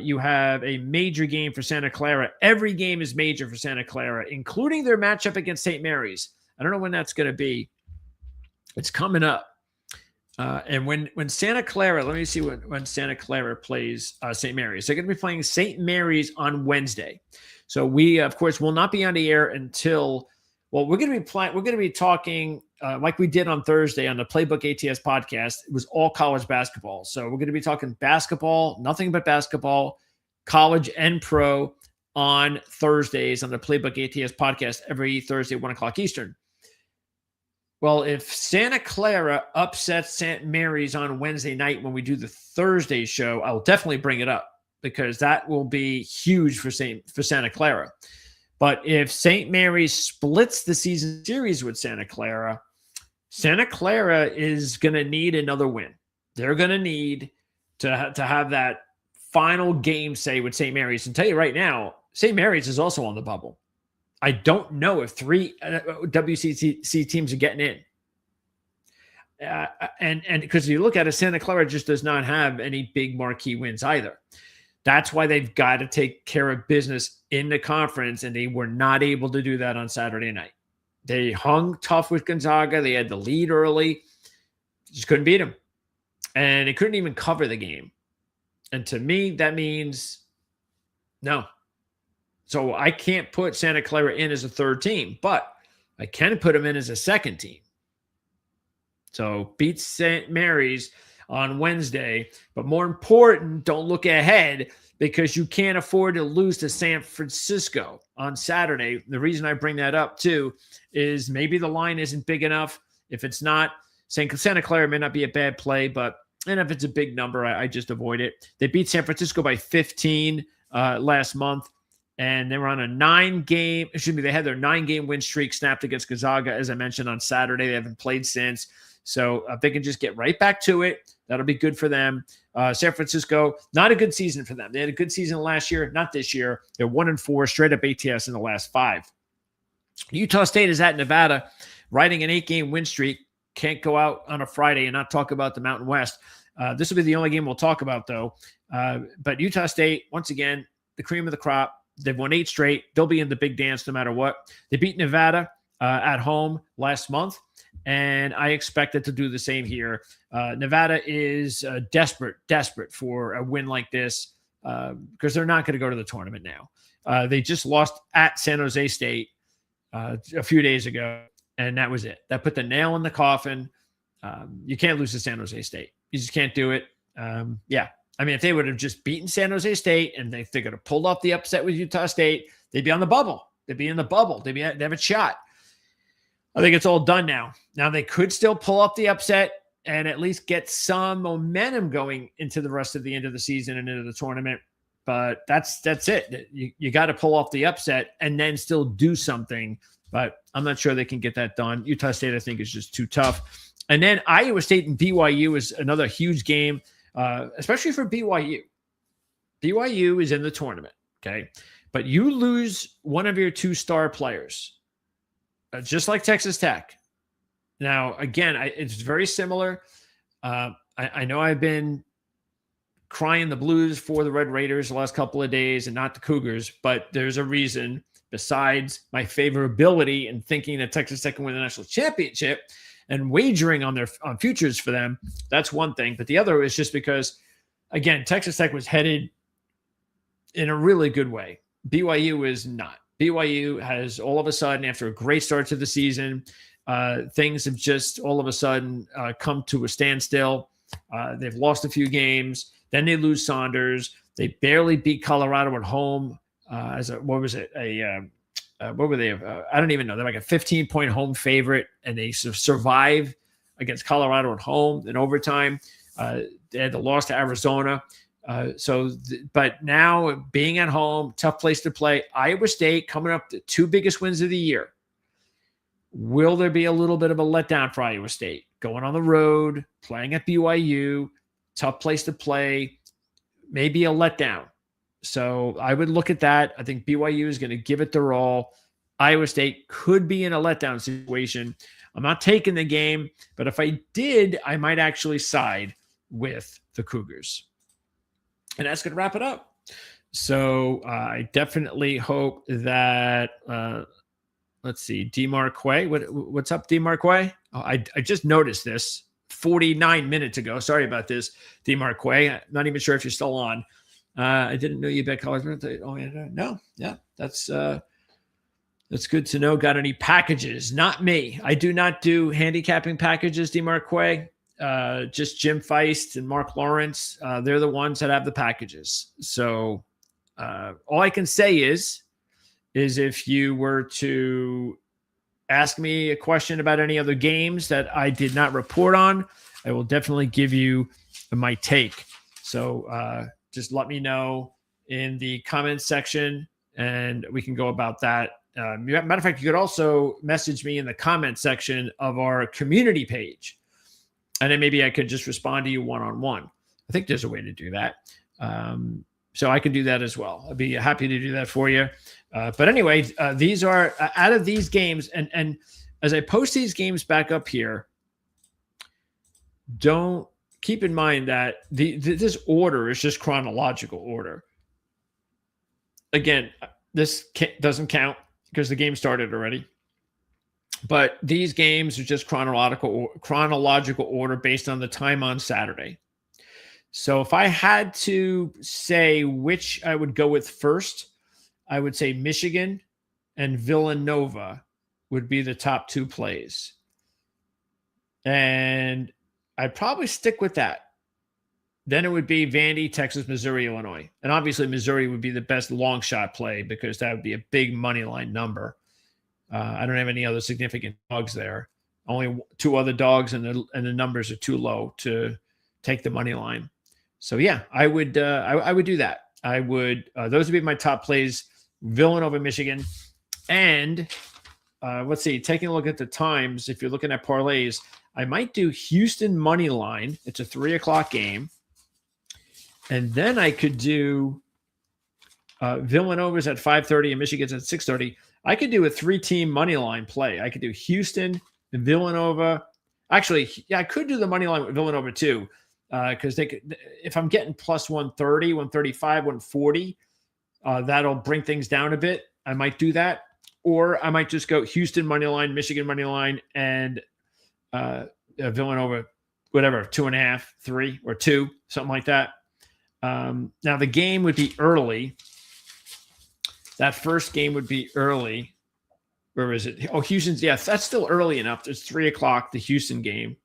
you have a major game for Santa Clara. Every game is major for Santa Clara, including their matchup against St. Mary's. I don't know when that's going to be. It's coming up. And when Santa Clara, let me see when Santa Clara plays St. Mary's. They're going to be playing St. Mary's on Wednesday. So we, of course, will not be on the air until, well, we're going to be talking like we did on Thursday on the Playbook ATS podcast. It was all college basketball. So we're going to be talking basketball, nothing but basketball, college and pro on Thursdays on the Playbook ATS podcast every Thursday, 1:00 Eastern. Well, if Santa Clara upsets St. Mary's on Wednesday night when we do the Thursday show, I'll definitely bring it up because that will be huge for Santa Clara. But if St. Mary's splits the season series with Santa Clara is going to need another win. They're going to need to have that final game, say, with St. Mary's. And tell you right now, St. Mary's is also on the bubble. I don't know if 3 WCC teams are getting in. And because you look at it, Santa Clara just does not have any big marquee wins either. That's why they've got to take care of business in the conference, and they were not able to do that on Saturday night. They hung tough with Gonzaga. They had the lead early. Just couldn't beat them. And they couldn't even cover the game. And to me, that means no. So I can't put Santa Clara in as a third team, but I can put them in as a second team. So beat St. Mary's on Wednesday. But more important, don't look ahead because you can't afford to lose to San Francisco on Saturday. The reason I bring that up, too, is maybe the line isn't big enough. If it's not, Santa Clara may not be a bad play, and if it's a big number, I just avoid it. They beat San Francisco by 15 last month. And they were on a 9-game, they had their 9-game win streak snapped against Gonzaga, as I mentioned, on Saturday. They haven't played since. So if they can just get right back to it, that'll be good for them. San Francisco, not a good season for them. They had a good season last year, not this year. They're 1-4, straight up ATS in the last 5. Utah State is at Nevada, riding an 8-game win streak. Can't go out on a Friday and not talk about the Mountain West. This will be the only game we'll talk about, though. But Utah State, once again, the cream of the crop. They've won 8 straight. They'll be in the big dance no matter what. They beat Nevada at home last month, and I expect it to do the same here. Nevada is desperate for a win like this because they're not going to go to the tournament now. They just lost at San Jose State a few days ago, and that was it. That put the nail in the coffin. You can't lose to San Jose State. You just can't do it. If they would have just beaten San Jose State and they could have pulled off the upset with Utah State, they'd be on the bubble. They'd be in the bubble. They'd have a shot. I think it's all done now. Now they could still pull off the upset and at least get some momentum going into the rest of the end of the season and into the tournament. But that's it. You got to pull off the upset and then still do something. But I'm not sure they can get that done. Utah State, I think, is just too tough. And then Iowa State and BYU is another huge game. Especially for BYU. BYU is in the tournament, okay? but you lose one of your two star players, just like Texas Tech. Now, again, it's very similar. I know I've been crying the blues for the Red Raiders the last couple of days and not the Cougars, but there's a reason besides my favorability and thinking that Texas Tech can win the national championship and wagering on futures for them. That's one thing. But the other is just because, again, Texas Tech was headed in a really good way. BYU is not. BYU has all of a sudden, after a great start to the season, things have just all of a sudden come to a standstill. They've lost a few games. Then they lose Saunders. They barely beat Colorado at home. What was it? What were they? I don't even know. They're like a 15-point home favorite, and they survive against Colorado at home in overtime. They had the loss to Arizona. But now being at home, tough place to play. Iowa State coming up the two biggest wins of the year. Will there be a little bit of a letdown for Iowa State? Going on the road, playing at BYU, tough place to play, maybe a letdown. So I would look at that. I think BYU is going to give it their all. Iowa State could be in a letdown situation. I'm not taking the game, but if I did, I might actually side with the Cougars. And that's going to wrap it up. So I definitely hope that, let's see, DeMarquay. What's up, DeMarquay? Oh, I just noticed this 49 minutes ago. Sorry about this, DeMarquay. I'm not even sure if you're still on. I didn't know you bet college. Oh, yeah, no. Yeah, that's good to know. Got any packages? Not me. I do not do handicapping packages, DeMarquay. Just Jim Feist and Mark Lawrence. They're the ones that have the packages. So all I can say is if you were to ask me a question about any other games that I did not report on, I will definitely give you my take. So just let me know in the comments section and we can go about that. Matter of fact, you could also message me in the comment section of our community page. And then maybe I could just respond to you one-on-one. I think there's a way to do that. So I can do that as well. I'd be happy to do that for you. But anyway, these are out of these games. And as I post these games back up here, don't keep in mind that this order is just chronological order. Again, this doesn't count because the game started already. But these games are just chronological order based on the time on Saturday. So if I had to say which I would go with first, I would say Michigan and Villanova would be the top two plays. And I'd probably stick with that. Then it would be Vandy, Texas, Missouri, Illinois. And obviously Missouri would be the best long shot play because that would be a big money line number. I don't have any other significant dogs there. Only two other dogs, and the numbers are too low to take the money line. So yeah, I would do that. I would those would be my top plays: Villanova, Michigan, and let's see. Taking a look at the times, if you're looking at parlays, I might do Houston money line. It's a 3:00 game, and then I could do Villanova's at 5:30 and Michigan's at 6:30. I could do a 3-team money line play. I could do Houston and Villanova. Actually, yeah, I could do the money line with Villanova too, because they could. If I'm getting plus 130, 135, 140, that'll bring things down a bit. I might do that, or I might just go Houston money line, Michigan money line, and Villanova, whatever, 2.5, 3, or 2, something like that. Now the game would be early. That first game would be early. Where is it? Oh, Houston's. Yeah, that's still early enough. It's 3:00, the Houston game.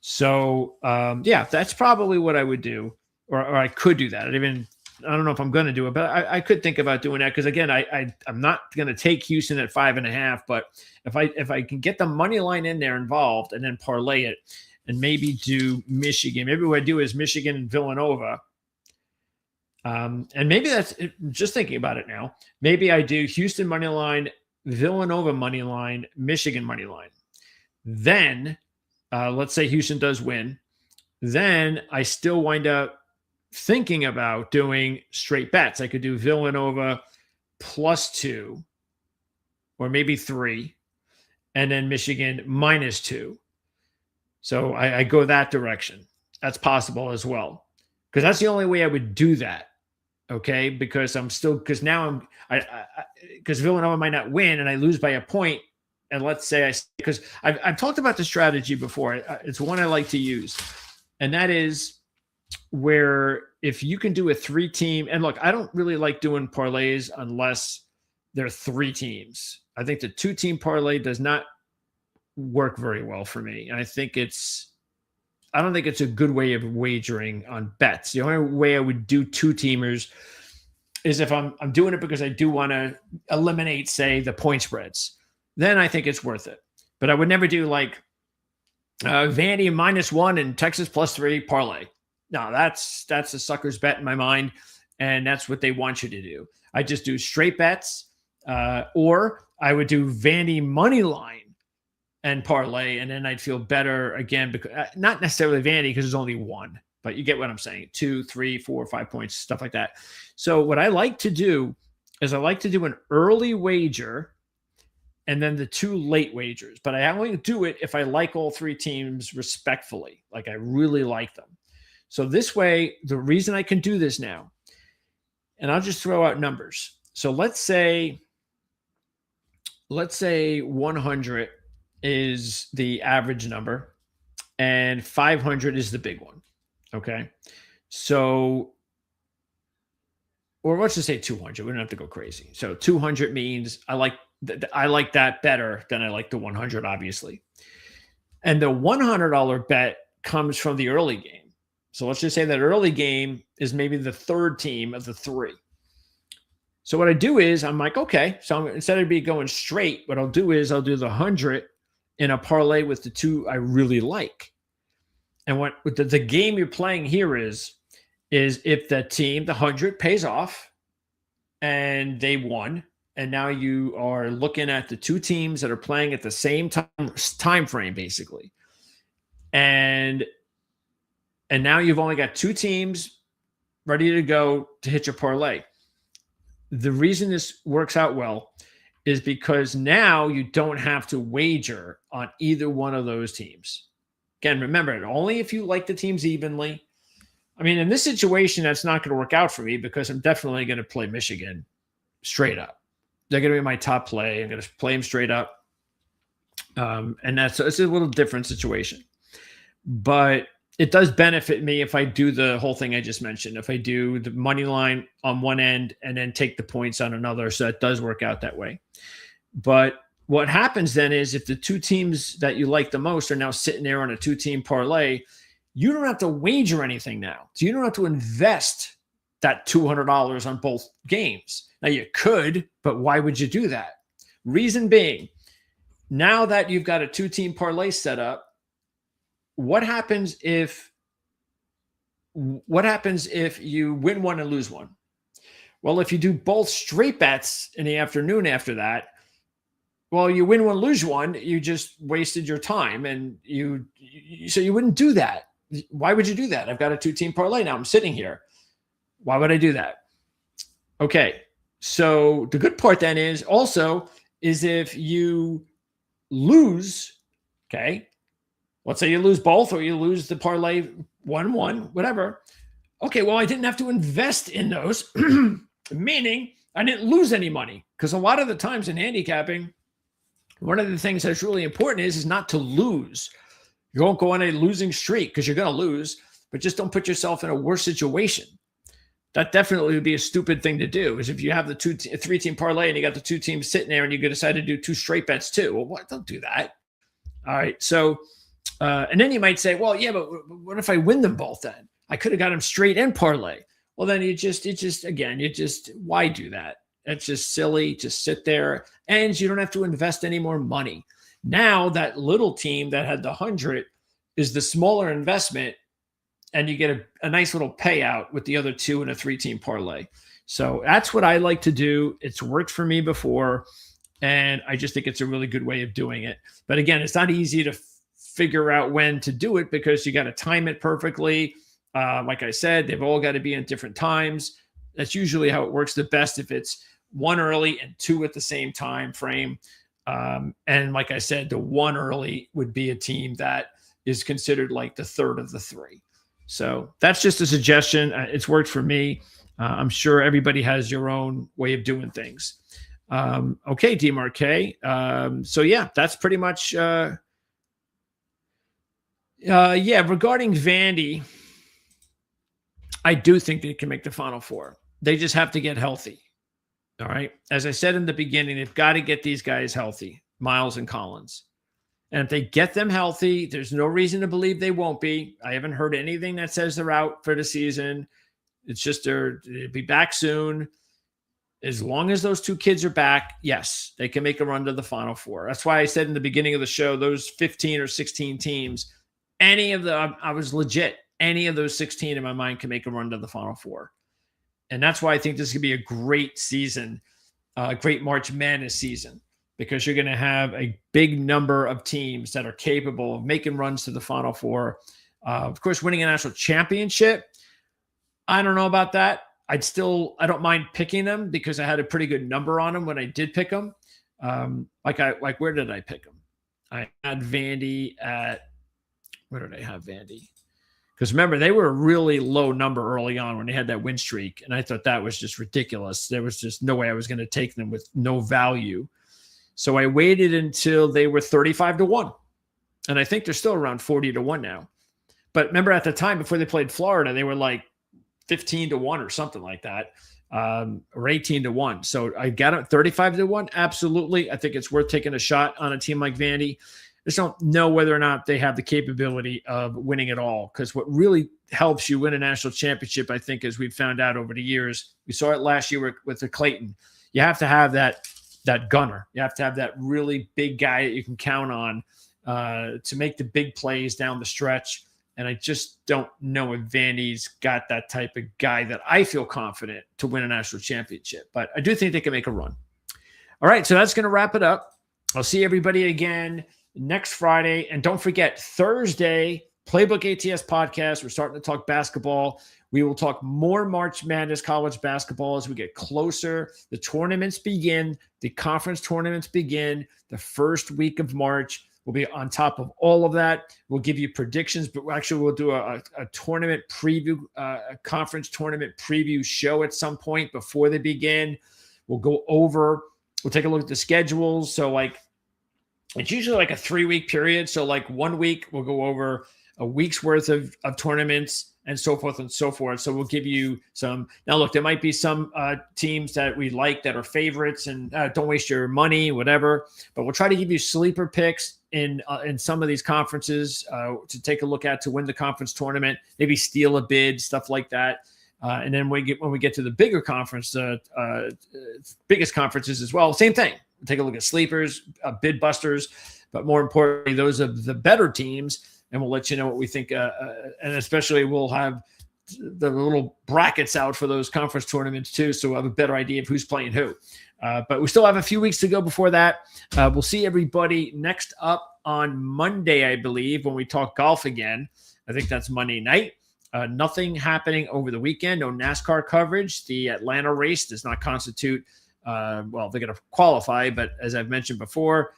So, yeah, that's probably what I would do, or I could do that. I don't know if I'm going to do it, but I could think about doing that because again, I'm not going to take Houston at 5.5. But if I can get the money line in there involved and then parlay it and maybe do Michigan. Maybe what I do is Michigan and Villanova. And maybe that's just thinking about it now. Maybe I do Houston money line, Villanova money line, Michigan money line. Then let's say Houston does win. Then I still wind up thinking about doing straight bets. I could do Villanova +2 or maybe 3, and then Michigan -2. So I go that direction. That's possible as well, because that's the only way I would do that. Okay, because because now because Villanova might not win and I lose by a point, and let's say because I've talked about the strategy before. It's one I like to use, and that is where if you can do a 3-team, and look, I don't really like doing parlays unless they're 3 teams. I think the 2-team parlay does not work very well for me. And I don't think it's a good way of wagering on bets. The only way I would do 2-teamers is if I'm doing it because I do want to eliminate, say, the point spreads. Then I think it's worth it. But I would never do like Vandy -1 and Texas +3 parlay. No, that's a sucker's bet in my mind, and that's what they want you to do. I just do straight bets, or I would do Vandy money line and parlay, and then I'd feel better again, because not necessarily Vandy because there's only 1, but you get what I'm saying. 2, 3, 4, 5 points, stuff like that. So what I like to do is I like to do an early wager and then the 2 late wagers, but I only do it if I like all 3 teams respectfully, like I really like them. So this way, the reason I can do this now, and I'll just throw out numbers. So let's say 100 is the average number and 500 is the big one. Okay. So, or let's just say 200. We don't have to go crazy. So 200 means I like that better than I like the 100, obviously. And the $100 bet comes from the early game. So let's just say that early game is maybe the 3rd team of the 3. So what I do is I'm like, okay, so instead of going straight, what I'll do is I'll do the 100 in a parlay with the 2 I really like. And what the game you're playing here is if the team, the 100 pays off and they won, and now you are looking at the 2 teams that are playing at the same time frame, basically. And now you've only got 2 teams ready to go to hit your parlay. The reason this works out well is because now you don't have to wager on either one of those teams. Again, remember, only if you like the teams evenly. I mean, in this situation, that's not going to work out for me because I'm definitely going to play Michigan straight up. They're going to be my top play. I'm going to play them straight up. And it's a little different situation. But it does benefit me if I do the whole thing I just mentioned. If I do the money line on one end and then take the points on another. So it does work out that way. But what happens then is if the 2 teams that you like the most are now sitting there on a 2-team parlay, you don't have to wager anything now. So you don't have to invest that $200 on both games. Now you could, but why would you do that? Reason being, now that you've got a 2-team parlay set up, what happens if you win one and lose one? Well, if you do both straight bets in the afternoon after that, well, you win one, lose one, you just wasted your time, and so you wouldn't do that. Why would you do that? I've got a 2-team parlay now. I'm sitting here. Why would I do that? Okay. So the good part then is if you lose, okay, let's say you lose both or you lose the parlay 1-1, whatever. Okay, well, I didn't have to invest in those, meaning I didn't lose any money. Because a lot of the times in handicapping, one of the things that's really important is not to lose. You won't go on a losing streak because you're going to lose, but just don't put yourself in a worse situation. That definitely would be a stupid thing to do, is if you have the 3-team parlay and you got the 2 teams sitting there and you decide to do 2 straight bets too. Well, what? Don't do that. All right, so... and then you might say, well, yeah, but what if I win them both then? I could have got them straight and parlay. Well, then why do that? It's just silly to sit there, and you don't have to invest any more money. Now that little team that had the 100 is the smaller investment, and you get a nice little payout with the other 2 in a 3-team parlay. So that's what I like to do. It's worked for me before, and I just think it's a really good way of doing it. But again, it's not easy to figure out when to do it because you got to time it perfectly. Like I said, they've all got to be in different times. That's usually how it works the best if it's one early and two at the same time frame. And like I said, the one early would be a team that is considered like the third of the three. So that's just a suggestion. It's worked for me. I'm sure everybody has your own way of doing things. Okay, DMarque. So yeah, that's pretty much, yeah, regarding Vandy, I do think they can make the Final Four. They just have to get healthy. All right. As I said in the beginning, they've got to get these guys healthy, Miles and Collins. And if they get them healthy, there's no reason to believe they won't be. I haven't heard anything that says they're out for the season. It's just they'll be back soon. As long as those two kids are back, yes, they can make a run to the Final Four. That's why I said in the beginning of the show, those 15 or 16 teams, any of them, I was legit, any of those 16 in my mind can make a run to the Final Four. And that's why I think this could be a great season, a great March Madness season, because you're going to have a big number of teams that are capable of making runs to the Final Four. Of course, winning a national championship, I don't know about that. I don't mind picking them because I had a pretty good number on them when I did pick them. Where did I pick them? I had Vandy at, where did I have Vandy? Because remember, they were a really low number early on when they had that win streak. And I thought that was just ridiculous. There was just no way I was going to take them with no value. So I waited until they were 35-1. And I think they're still around 40-1 now. But remember at the time before they played Florida, they were like 15-1 or something like that, or 18-1. So I got it 35-1. Absolutely. I think it's worth taking a shot on a team like Vandy. Just don't know whether or not they have the capability of winning it all. Because what really helps you win a national championship, I think, as we've found out over the years, we saw it last year with the Clayton. You have to have that gunner. You have to have that really big guy that you can count on to make the big plays down the stretch. And I just don't know if Vandy's got that type of guy that I feel confident to win a national championship. But I do think they can make a run. All right, so that's going to wrap it up. I'll see everybody again next Friday. And don't forget, Thursday, Playbook ATS podcast. We're starting to talk basketball. We will talk more March Madness college basketball as we get closer. The tournaments begin. The conference tournaments begin the first week of March. We'll be on top of all of that. We'll give you predictions, but actually we'll do a tournament preview, a conference tournament preview show at some point before they begin. We'll take a look at the schedules. So it's usually like a 3-week period. So 1 week, we'll go over a week's worth of tournaments and so forth and so forth. So we'll give you some. Now, look, there might be some teams that we like that are favorites and don't waste your money, whatever. But we'll try to give you sleeper picks in some of these conferences to take a look at to win the conference tournament, maybe steal a bid, stuff like that. And then when we get to the bigger conference, biggest conferences as well, same thing. We'll take a look at sleepers, bid busters, but more importantly, those of the better teams. And we'll let you know what we think. And especially we'll have the little brackets out for those conference tournaments too. So we'll have a better idea of who's playing who. But we still have a few weeks to go before that. We'll see everybody next up on Monday, I believe, when we talk golf again. I think that's Monday night. Nothing happening over the weekend. No NASCAR coverage. The Atlanta race does not constitute, they're going to qualify. But as I've mentioned before,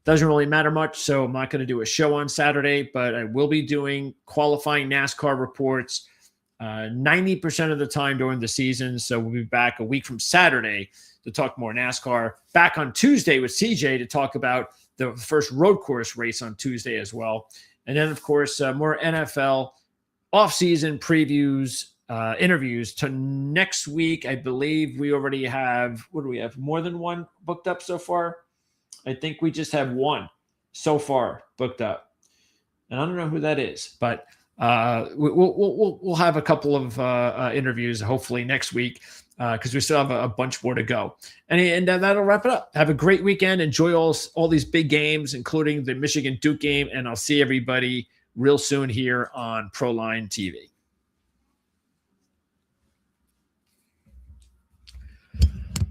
doesn't really matter much, so I'm not going to do a show on Saturday, but I will be doing qualifying NASCAR reports 90% of the time during the season. So we'll be back a week from Saturday to talk more NASCAR. Back on Tuesday with CJ to talk about the first road course race on Tuesday as well. And then, of course, more NFL off-season previews, interviews to next week. I believe we already have, what do we have, more than one booked up so far? I think we just have one so far booked up, and I don't know who that is, but we'll have a couple of interviews hopefully next week because we still have a bunch more to go. And that'll wrap it up. Have a great weekend. Enjoy all these big games, including the Michigan Duke game, and I'll see everybody real soon here on ProLine TV.